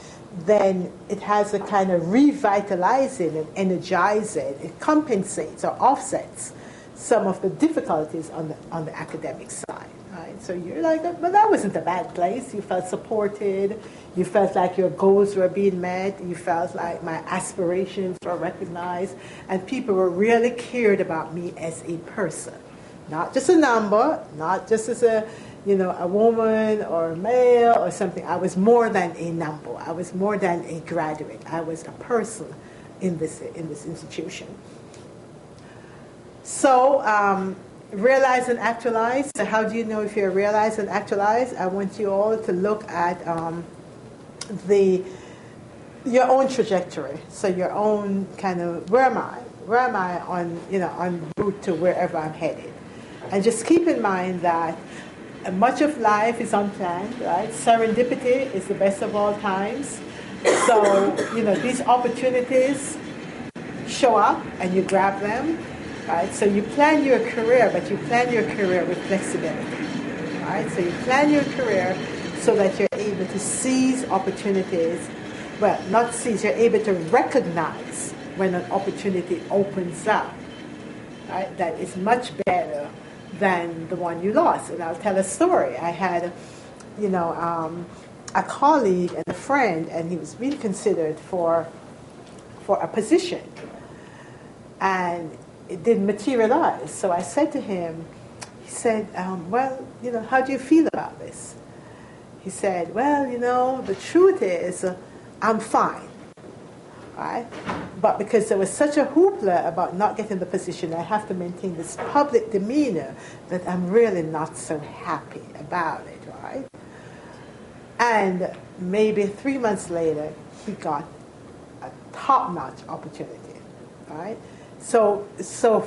then it has a kind of revitalizing and energizing. It compensates or offsets some of the difficulties on the academic side. Right? So you're like, but that wasn't a bad place. You felt supported. You felt like your goals were being met. You felt like my aspirations were recognized. And people were really cared about me as a person. Not just a number, not just as a woman or a male or something. I was more than a number. I was more than a graduate. I was a person in this institution. So, realize and actualize. So how do you know if you're realized and actualized? I want you all to look at your own trajectory. So your own kind of, where am I? Where am I on route to wherever I'm headed? And just keep in mind that much of life is unplanned, right? Serendipity is the best of all times. So, these opportunities show up and you grab them. Right? So you plan your career, but you plan your career with flexibility. Right? So you plan your career so that you're able to seize opportunities. Well, not seize, you're able to recognize when an opportunity opens up. Right? That is much better than the one you lost. And I'll tell a story. I had, a colleague and a friend, and he was really considered for a position. And it didn't materialize. So I said to him, he said, how do you feel about this? He said, the truth is, I'm fine, right? But because there was such a hoopla about not getting the position, I have to maintain this public demeanor that I'm really not so happy about it, right? And maybe 3 months later, he got a top-notch opportunity, right? So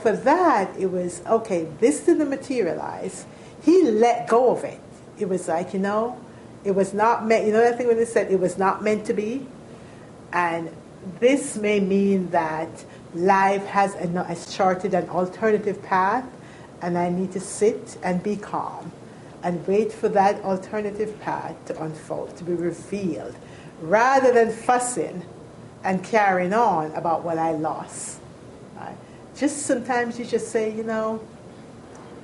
for that, it was, okay, this didn't materialize. He let go of it. It was like, it was not meant, that thing when they said it was not meant to be? And this may mean that life has charted an alternative path, and I need to sit and be calm and wait for that alternative path to unfold, to be revealed, rather than fussing and carrying on about what I lost. Just sometimes you just say,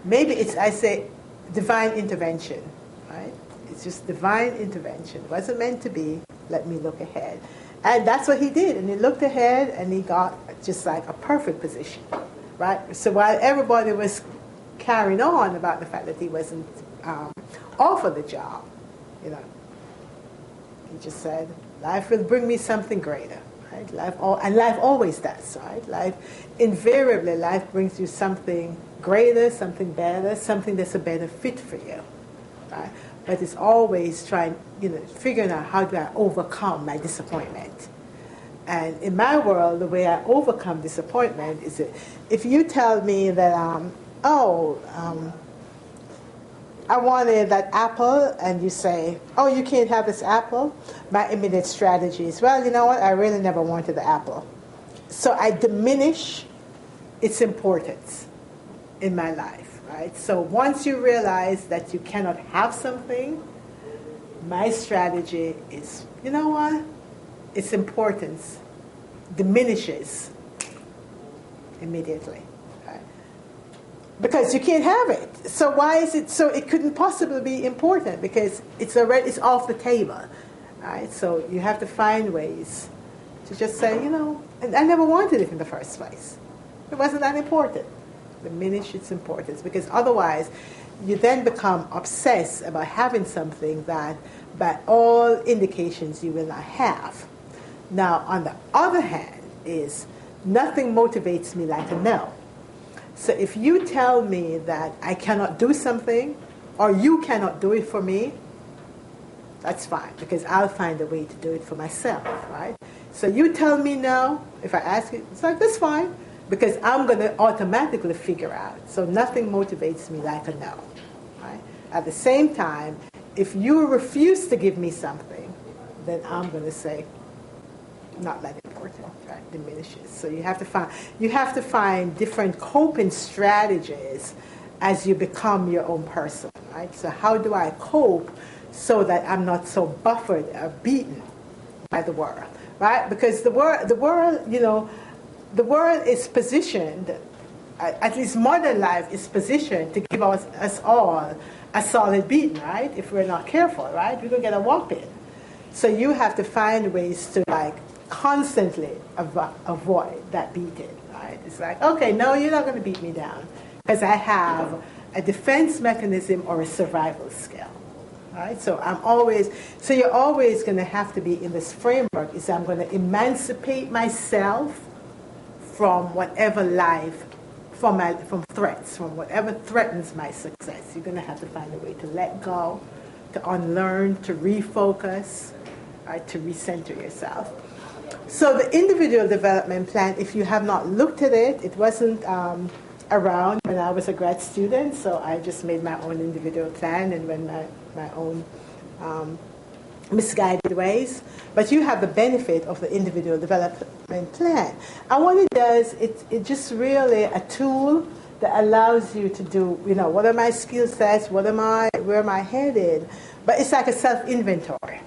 maybe I say divine intervention, right? It's just divine intervention. It wasn't meant to be. Let me look ahead. And that's what he did. And he looked ahead and he got just like a perfect position, right? So while everybody was carrying on about the fact that he wasn't offered the job, he just said, life will bring me something greater. Right? Life always does, right? Life brings you something greater, something better, something that's a better fit for you, right? But it's always figuring out how do I overcome my disappointment. And in my world, the way I overcome disappointment is that if you tell me that, I wanted that apple, and you say, oh, you can't have this apple, my immediate strategy is, well, you know what, I really never wanted the apple. So I diminish its importance in my life, right? So once you realize that you cannot have something, my strategy is, you know what, its importance diminishes immediately. Because you can't have it. So why is it so it couldn't possibly be important? Because it's off the table. Right? So you have to find ways to just say, and I never wanted it in the first place. It wasn't that important. Diminish its importance, because otherwise you then become obsessed about having something that by all indications you will not have. Now, on the other hand, is nothing motivates me like a no. So if you tell me that I cannot do something, or you cannot do it for me, that's fine, because I'll find a way to do it for myself, right? So you tell me no, if I ask you, it's like, that's fine, because I'm going to automatically figure out. So nothing motivates me like a no, right? At the same time, if you refuse to give me something, then I'm going to say, not that important, right? Diminishes. So you have to find different coping strategies as you become your own person, right? So how do I cope so that I'm not so buffered or beaten by the world, right? Because the world, the world is positioned, at least modern life is positioned to give us all a solid beating, right? If we're not careful, right? We're going to get a whopping. So you have to find ways to constantly avoid that beating, right? It's like, okay, no, you're not going to beat me down because I have a defense mechanism or a survival skill, right? So you're always going to have to be in this framework, is I'm going to emancipate myself from whatever from threats, from whatever threatens my success. You're going to have to find a way to let go, to unlearn, to refocus, right, to recenter yourself. So the individual development plan, if you have not looked at it, it wasn't around when I was a grad student, so I just made my own individual plan and went my own misguided ways. But you have the benefit of the individual development plan. And what it does, it's just really a tool that allows you to do, what are my skill sets, where am I headed? But it's like a self-inventory.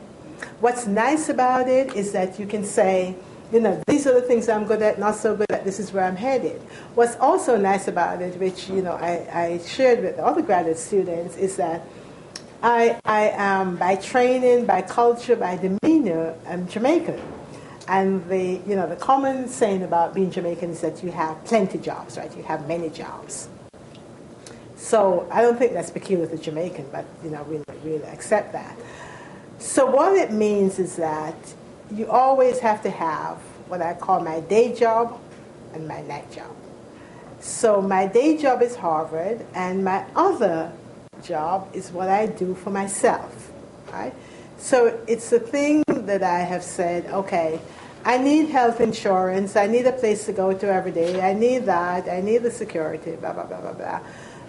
What's nice about it is that you can say, these are the things I'm good at, not so good at, this is where I'm headed. What's also nice about it, which, I shared with the other graduate students, is that I am, by training, by culture, by demeanor, I'm Jamaican. And the common saying about being Jamaican is that you have plenty jobs, right? You have many jobs. So I don't think that's peculiar to Jamaican, but, we really accept that. So what it means is that you always have to have what I call my day job and my night job. So my day job is Harvard, and my other job is what I do for myself, right? So it's a thing that I have said, okay, I need health insurance, I need a place to go to every day, I need that, I need the security, blah, blah, blah, blah, blah.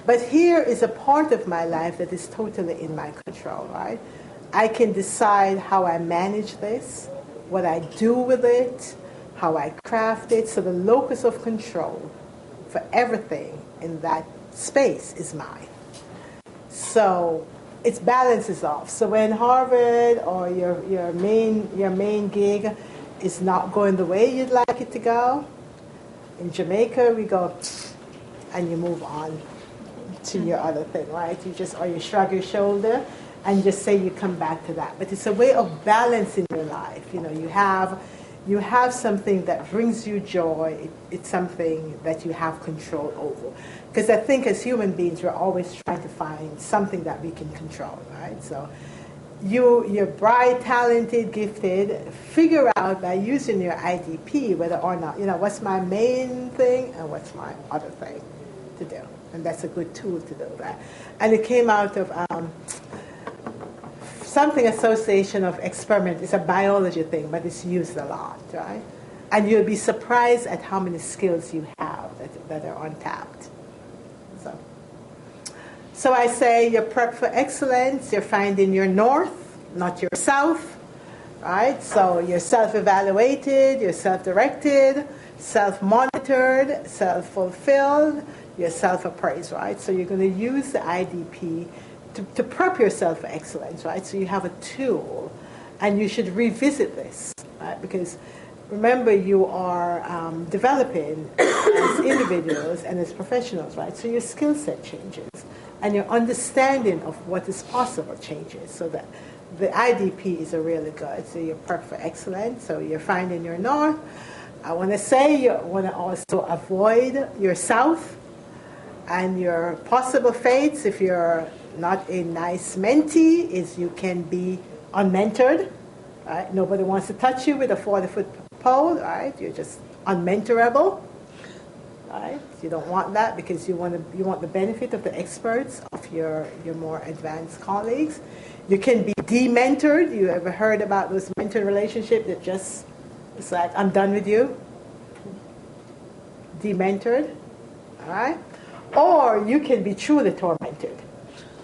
But here is a part of my life that is totally in my control, right? I can decide how I manage this, what I do with it, how I craft it. So the locus of control for everything in that space is mine. So it balances off. So when Harvard or your main gig is not going the way you'd like it to go, in Jamaica we go and you move on to your other thing, right? You shrug your shoulder and just say you come back to that. But it's a way of balancing your life. You have something that brings you joy. It's something that you have control over. Because I think as human beings, we're always trying to find something that we can control, right? So you're bright, talented, gifted. Figure out by using your IDP whether or not, what's my main thing and what's my other thing to do. And that's a good tool to do that. And it came out of something association of experiment. It's a biology thing, but it's used a lot, right? And you'll be surprised at how many skills you have that are untapped. So I say you're prepped for excellence. You're finding your north, not your south, right? So you're self-evaluated, you're self-directed, self-monitored, self-fulfilled, you're self-appraised, right? So you're going to use the IDP to prep yourself for excellence, right? So you have a tool, and you should revisit this, right? Because remember, you are developing as individuals and as professionals, right? So your skill set changes and your understanding of what is possible changes. So that the IDPs are really good. So you're perfect for excellence. So you're finding your north. I want to say you want to also avoid your south and your possible fates. If you're not a nice mentee, is you can be unmentored. Right? Nobody wants to touch you with a 40-foot pole. Right? You're just unmentorable. Right? You don't want that because you want the benefit of the experts of your more advanced colleagues. You can be dementored. You ever heard about those mentor relationships that just, it's like, I'm done with you? Dementored. All right? Or you can be truly tormented.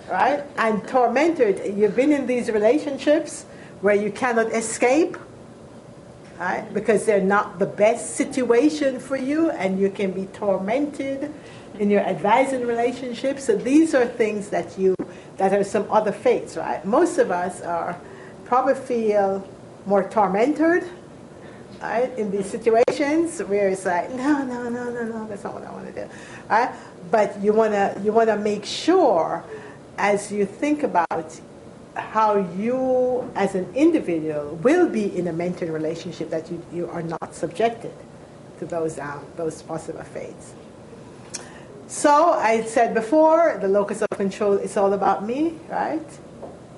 Right? And tormented, you've been in these relationships where you cannot escape. Right? Because they're not the best situation for you, and you can be tormented in your advising relationships. So these are things that are some other fates, right? Most of us probably feel more tormented, right, in these situations where it's like, no, that's not what I want to do, right? But you wanna make sure, as you think about how you as an individual will be in a mentoring relationship, that you are not subjected to those possible fates. So I said before, the locus of control is all about me, right?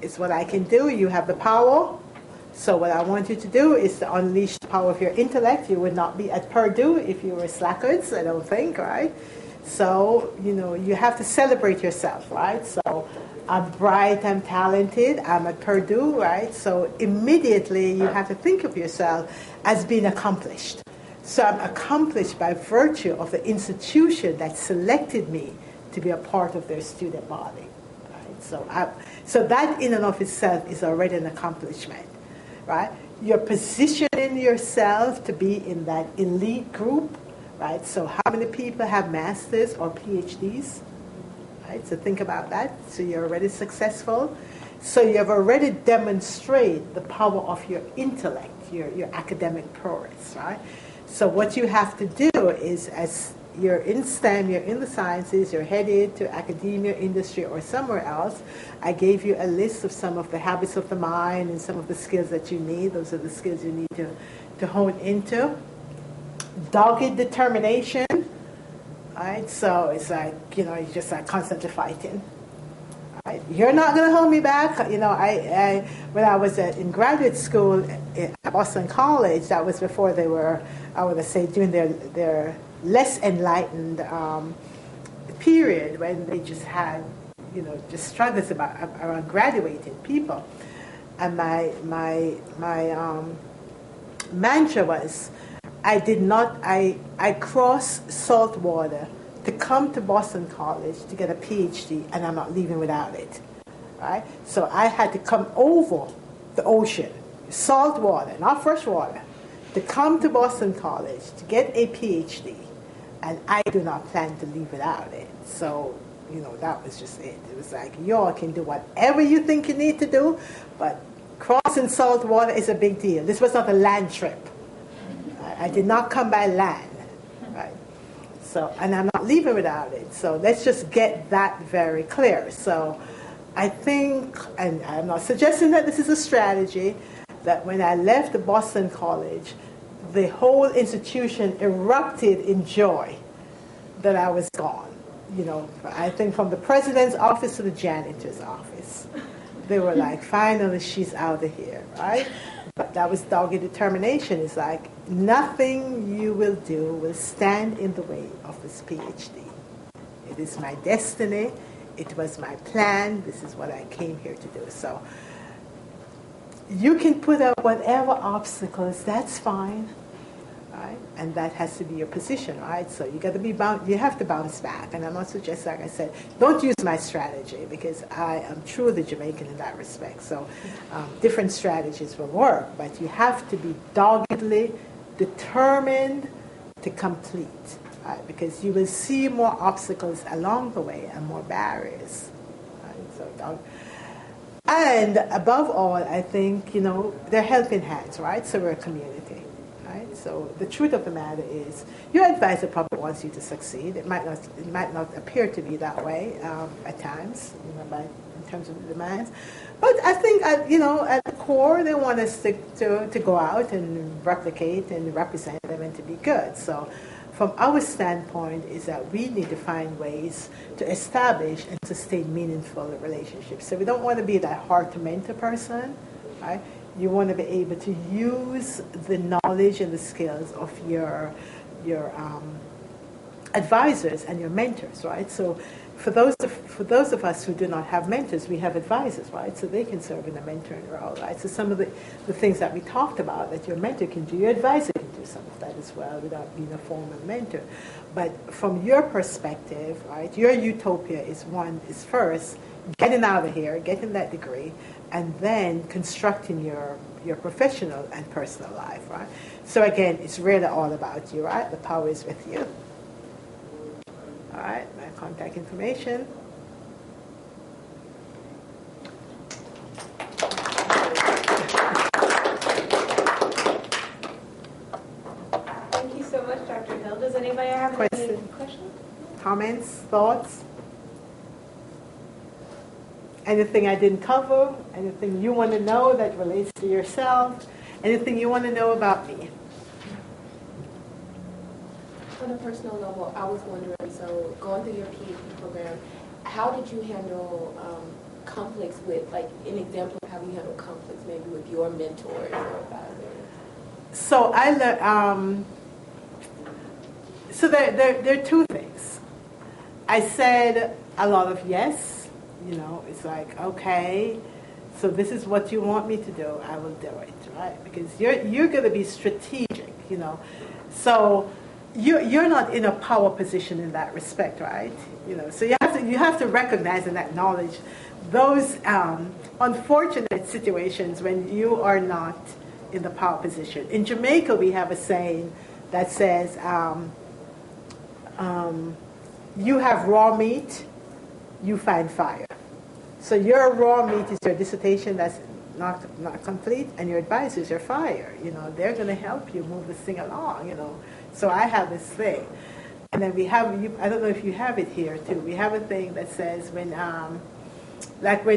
It's what I can do. You have the power. So what I want you to do is to unleash the power of your intellect. You would not be at Purdue if you were slackers, I don't think, right? So, you have to celebrate yourself, right? So I'm bright, I'm talented, I'm at Purdue, right? So immediately you have to think of yourself as being accomplished. So I'm accomplished by virtue of the institution that selected me to be a part of their student body. Right? So that in and of itself is already an accomplishment. Right? You're positioning yourself to be in that elite group. Right? So how many people have masters or PhDs? Right? So think about that. So you're already successful. So you've already demonstrated the power of your intellect, your academic prowess, right? So what you have to do is, as you're in STEM, you're in the sciences, you're headed to academia, industry, or somewhere else, I gave you a list of some of the habits of the mind and some of the skills that you need. Those are the skills you need to hone into. Dogged determination. Right? So it's like, you're just like constantly fighting. Right? You're not going to hold me back. When I was in graduate school at Boston College, that was before they were, I would say, during their less enlightened period, when they just had, just struggles around graduating people. And my mantra was, I crossed salt water to come to Boston College to get a PhD, and I'm not leaving without it. Right? So I had to come over the ocean, salt water, not fresh water, to come to Boston College to get a PhD, and I do not plan to leave without it. So, that was just it. It was like, y'all can do whatever you think you need to do, but crossing salt water is a big deal. This was not a land trip. I did not come by land, right? So, and I'm not leaving without it. So let's just get that very clear. So I think, and I'm not suggesting that this is a strategy, that when I left the Boston College, the whole institution erupted in joy that I was gone. I think from the president's office to the janitor's office, they were like, finally she's out of here, right? But that was dogged determination. It's like, nothing you will do will stand in the way of this PhD. It is my destiny. It was my plan. This is what I came here to do. So you can put up whatever obstacles, that's fine. Right? And that has to be your position, right? So you got to be you have to bounce back. And I'm not suggesting, like I said, don't use my strategy, because I am truly Jamaican in that respect. So different strategies will work, but you have to be doggedly determined to complete, right? Because you will see more obstacles along the way and more barriers. Right? And above all, I think, they're helping hands, right? So we're a community. Right? So the truth of the matter is, your advisor probably wants you to succeed. It might not appear to be that way at times, in terms of the demands. But I think, at the core, they want us to go out and replicate and represent them and to be good. So from our standpoint is that we need to find ways to establish and sustain meaningful relationships. So we don't want to be that hard-to-mentor person, right? You want to be able to use the knowledge and the skills of your advisors and your mentors, right? So for those of us who do not have mentors, we have advisors, right? So they can serve in a mentoring role, right? So some of the things that we talked about that your mentor can do, your advisor can do some of that as well without being a formal mentor. But from your perspective, right, your utopia is first getting out of here, getting that degree, and then constructing your professional and personal life, right? So again, it's really all about you, right? The power is with you. All right, my contact information. Thank you so much, Dr. Hill. Does anybody have any questions? Comments, thoughts? Anything I didn't cover? Anything you want to know that relates to yourself? Anything you want to know about me? On a personal level, I was wondering, so going through your PhD program, how did you handle conflicts with, like, an example of how you handle conflicts maybe with your mentors or advisors? So I learned, so there are two things. I said a lot of yes. It's like, okay, so this is what you want me to do, I will do it, right? Because you're going to be strategic, So you're not in a power position in that respect, right? So you have to recognize and acknowledge those unfortunate situations when you are not in the power position. In Jamaica, we have a saying that says, you have raw meat, you find fire. So your raw meat is your dissertation that's not complete, and your advisor is your fire. They're going to help you move this thing along. So I have this thing, and then we have. I don't know if you have it here too. We have a thing that says when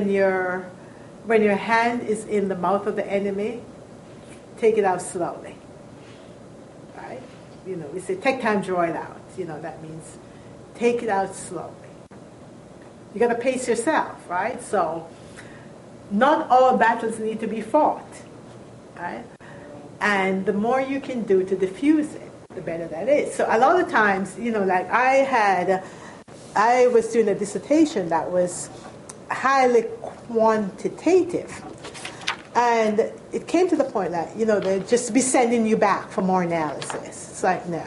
your hand is in the mouth of the enemy, take it out slowly. Right? We say take time to draw it out. That means take it out slowly. You got to pace yourself, right? So not all battles need to be fought, right? And the more you can do to diffuse it, the better that is. So a lot of times, like I was doing a dissertation that was highly quantitative. And it came to the point that, they'd just be sending you back for more analysis. It's like, no.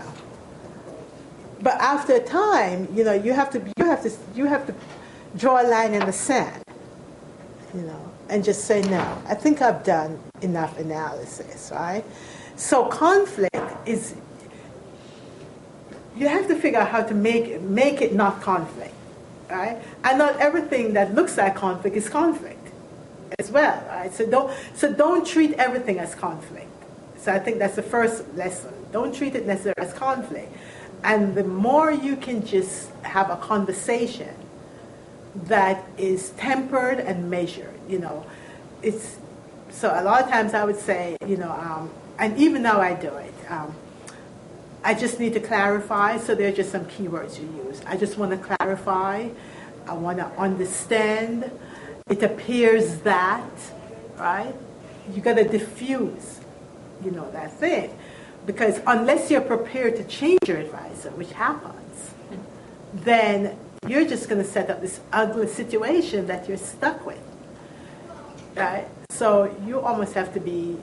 But after a time, you have to draw a line in the sand, and just say, no, I think I've done enough analysis, right? So conflict is, you have to figure out how to make it not conflict, right? And not everything that looks like conflict is conflict as well, right? So don't treat everything as conflict. So I think that's the first lesson. Don't treat it necessarily as conflict. And the more you can just have a conversation that is tempered and measured, it's, so a lot of times I would say, and even now I do it, I just need to clarify, so there are just some keywords you use. I just want to clarify, I want to understand, it appears that, right? You got to diffuse, that thing. Because unless you're prepared to change your advisor, which happens, then you're just going to set up this ugly situation that you're stuck with, right? So you almost have to be,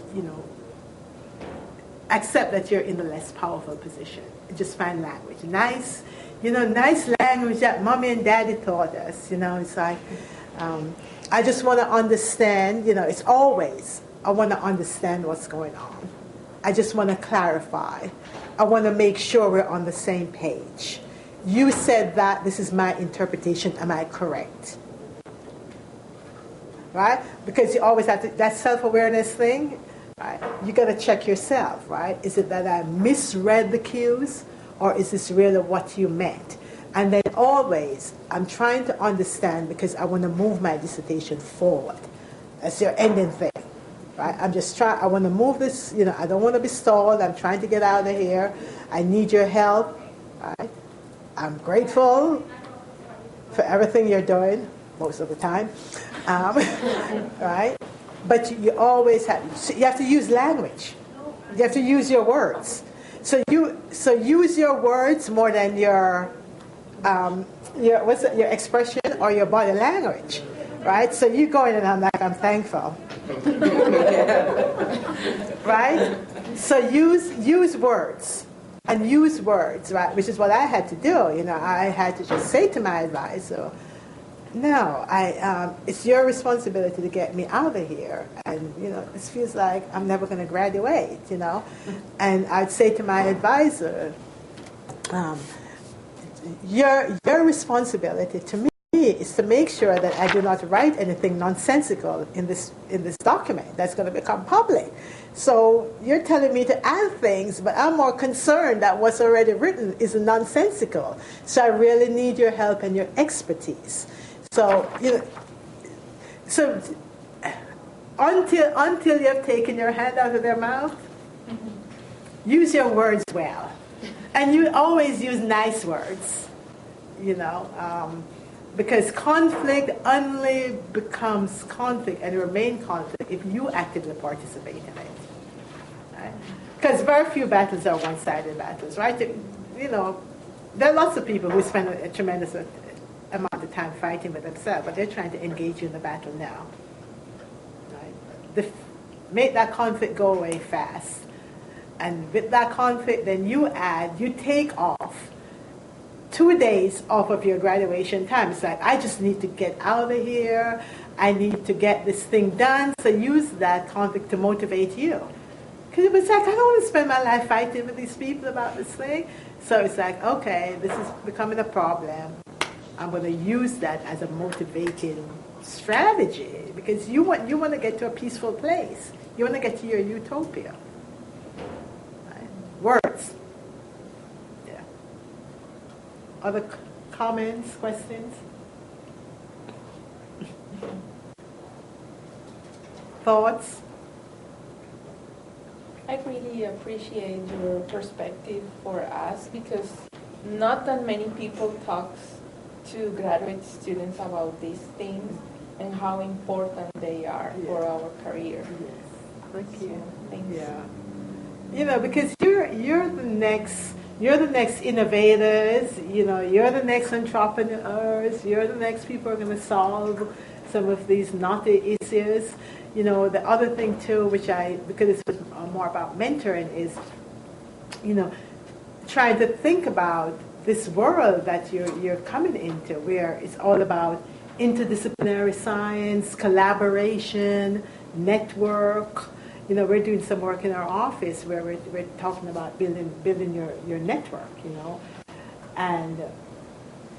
accept that you're in the less powerful position. Just find language. Nice language that mommy and daddy taught us. It's like, I just want to understand, it's always, I want to understand what's going on. I just want to clarify. I want to make sure we're on the same page. You said that, this is my interpretation, am I correct? Right? Because you always have to, that self-awareness thing, right? You got to check yourself, right? Is it that I misread the cues, or is this really what you meant? And then always, I'm trying to understand because I want to move my dissertation forward. That's your ending thing, right? I want to move this, I don't want to be stalled. I'm trying to get out of here. I need your help, right? I'm grateful for everything you're doing, most of the time, right? But you always have to use language. You have to use your words. So use your words more than your expression or your body language, right? So you go in and I'm thankful, right? So use words and use words, right? Which is what I had to do. I had to just say to my advisor, no, it's your responsibility to get me out of here. And, this feels like I'm never going to graduate, And I'd say to my advisor, your responsibility to me is to make sure that I do not write anything nonsensical in this document that's going to become public. So you're telling me to add things, but I'm more concerned that what's already written is nonsensical. So I really need your help and your expertise. So, until you have taken your hand out of their mouth, use your words well. And you always use nice words, because conflict only becomes conflict and remain conflict if you actively participate in it. Right? Because very few battles are one-sided battles, right? There are lots of people who spend a tremendous amount of time fighting with themselves, but they're trying to engage you in the battle now. Right? Make that conflict go away fast. And with that conflict, then you take off 2 days off of your graduation time. It's like, I just need to get out of here. I need to get this thing done. So use that conflict to motivate you. Because it was like, I don't want to spend my life fighting with these people about this thing. So it's like, okay, this is becoming a problem. I'm going to use that as a motivating strategy because you want to get to a peaceful place. You want to get to your utopia. Right? Words. Yeah. Other comments, questions? Thoughts? I really appreciate your perspective for us because not that many people talk to graduate students about these things and how important they are for our career. Yes. Thank you. Thanks. Yeah. Because you're the next innovators, you're the next entrepreneurs, you're the next people who are going to solve some of these knotty issues. The other thing too, because it's more about mentoring, is, trying to think about this world that you're coming into, where it's all about interdisciplinary science, collaboration, network. We're doing some work in our office where we're talking about building your network, and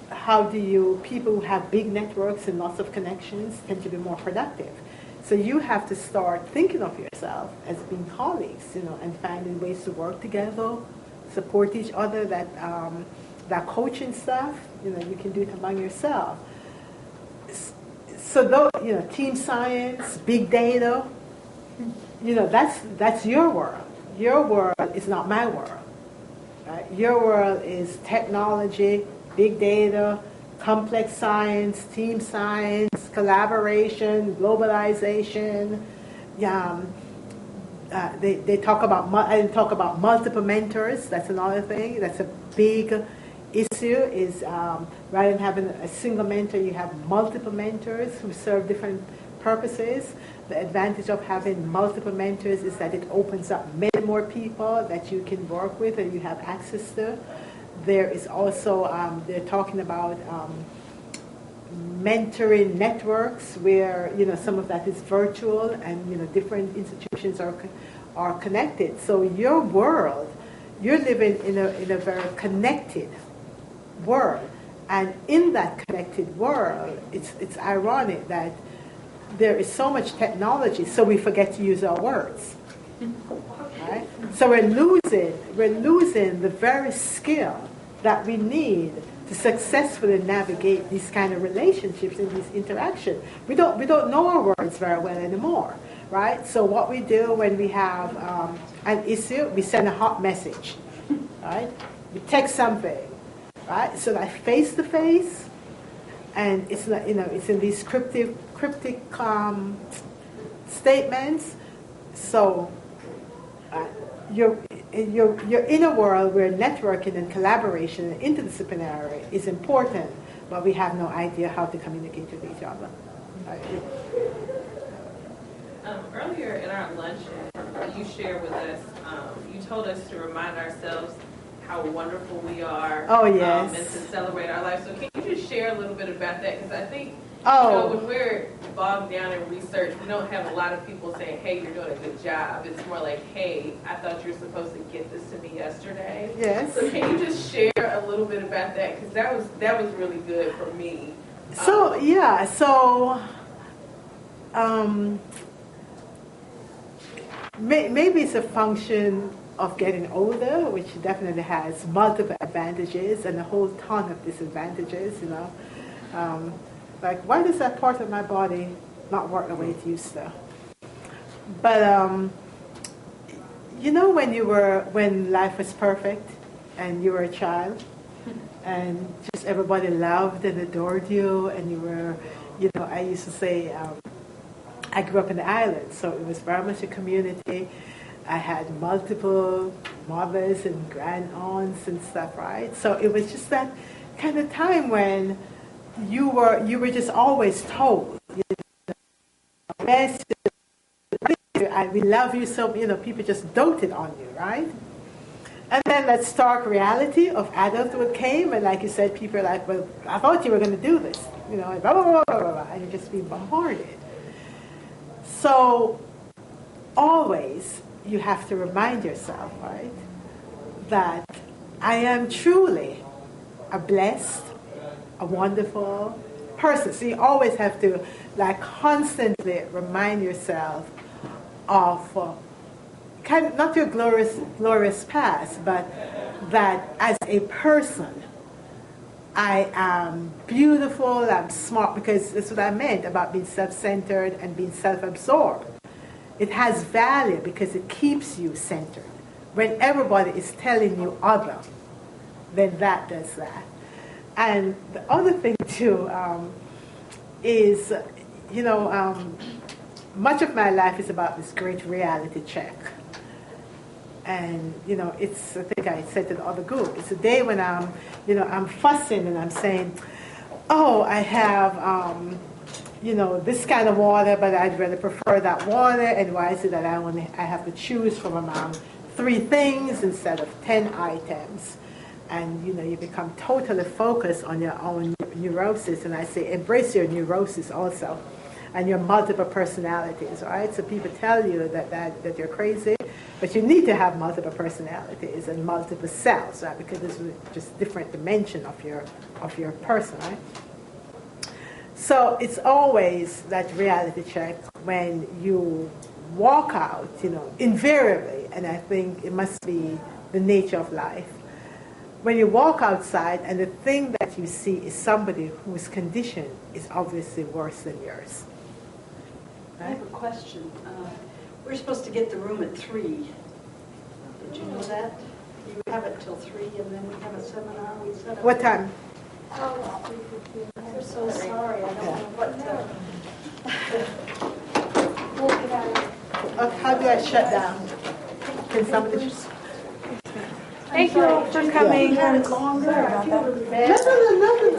how do people who have big networks and lots of connections tend to be more productive. So you have to start thinking of yourself as being colleagues, and finding ways to work together, support each other. That coaching stuff, you can do it among yourself. So team science, big data, that's your world. Your world is not my world. Right? Your world is technology, big data, complex science, team science, collaboration, globalization. They talk about, I didn't talk about multiple mentors. That's another thing. That's a big issue, is rather than having a single mentor, you have multiple mentors who serve different purposes. The advantage of having multiple mentors is that it opens up many more people that you can work with and you have access to. There is also, they're talking about mentoring networks where, some of that is virtual and, different institutions are connected. So your world, you're living in a very connected world. And in that connected world, it's ironic that there is so much technology, so we forget to use our words. Right? So we're losing the very skill that we need to successfully navigate these kind of relationships and these interactions. We don't know our words very well anymore, right? So what we do when we have an issue, we send a hot message, right? We text something, right? So that face to face, and it's not, it's in these cryptic statements. So your inner world where networking and collaboration and interdisciplinary is important, but we have no idea how to communicate with each other. Earlier in our lunch, you shared with us, you told us to remind ourselves how wonderful we are. Oh, yes. And to celebrate our life. So can you just share a little bit about that? Because I think when we're bogged down in research, we don't have a lot of people saying, hey, you're doing a good job. It's more like, hey, I thought you were supposed to get this to me yesterday. Yes. So can you just share a little bit about that? Because that was really good for me. Maybe it's a function of getting older, which definitely has multiple advantages and a whole ton of disadvantages, like, why does that part of my body not work the way it used to? But, when life was perfect and you were a child and just everybody loved and adored you and you were, I used to say, I grew up in the islands, so it was very much a community. I had multiple mothers and grand-aunts and stuff, right? So it was just that kind of time when you were just always told, we love you, so people just doted on you, right? And then that stark reality of adulthood came, and like you said, people are like, well, I thought you were going to do this, blah, blah, blah, blah, blah, and you're just being bombarded. So always you have to remind yourself, right, that I am truly a blessed, a wonderful person. So you always have to constantly remind yourself of not your glorious past, but that as a person, I am beautiful, I'm smart, because that's what I meant about being self-centered and being self-absorbed. It has value because it keeps you centered. When everybody is telling you other, then that does that. And the other thing too is, much of my life is about this great reality check. And, it's, I think I said to the other group, it's a day when I'm fussing and I'm saying, oh, I have, this kind of water, but I'd rather prefer that water, and why is it that I have to choose from among 3 things instead of 10 items? And, you become totally focused on your own neurosis, and I say, embrace your neurosis also, and your multiple personalities, right? So people tell you that you're crazy, but you need to have multiple personalities and multiple selves, right? Because this is just different dimension of your person, right? So it's always that reality check when you walk out, invariably, and I think it must be the nature of life. When you walk outside and the thing that you see is somebody whose condition is obviously worse than yours. I have a question. We're supposed to get the room at 3. Did you know that? You have it till 3, and then we have a seminar. We set up. What time? Oh, I'm so sorry. I don't know what to. How do I shut down? Can somebody? Thank you all for coming. Longer. I feel really bad. No, nothing.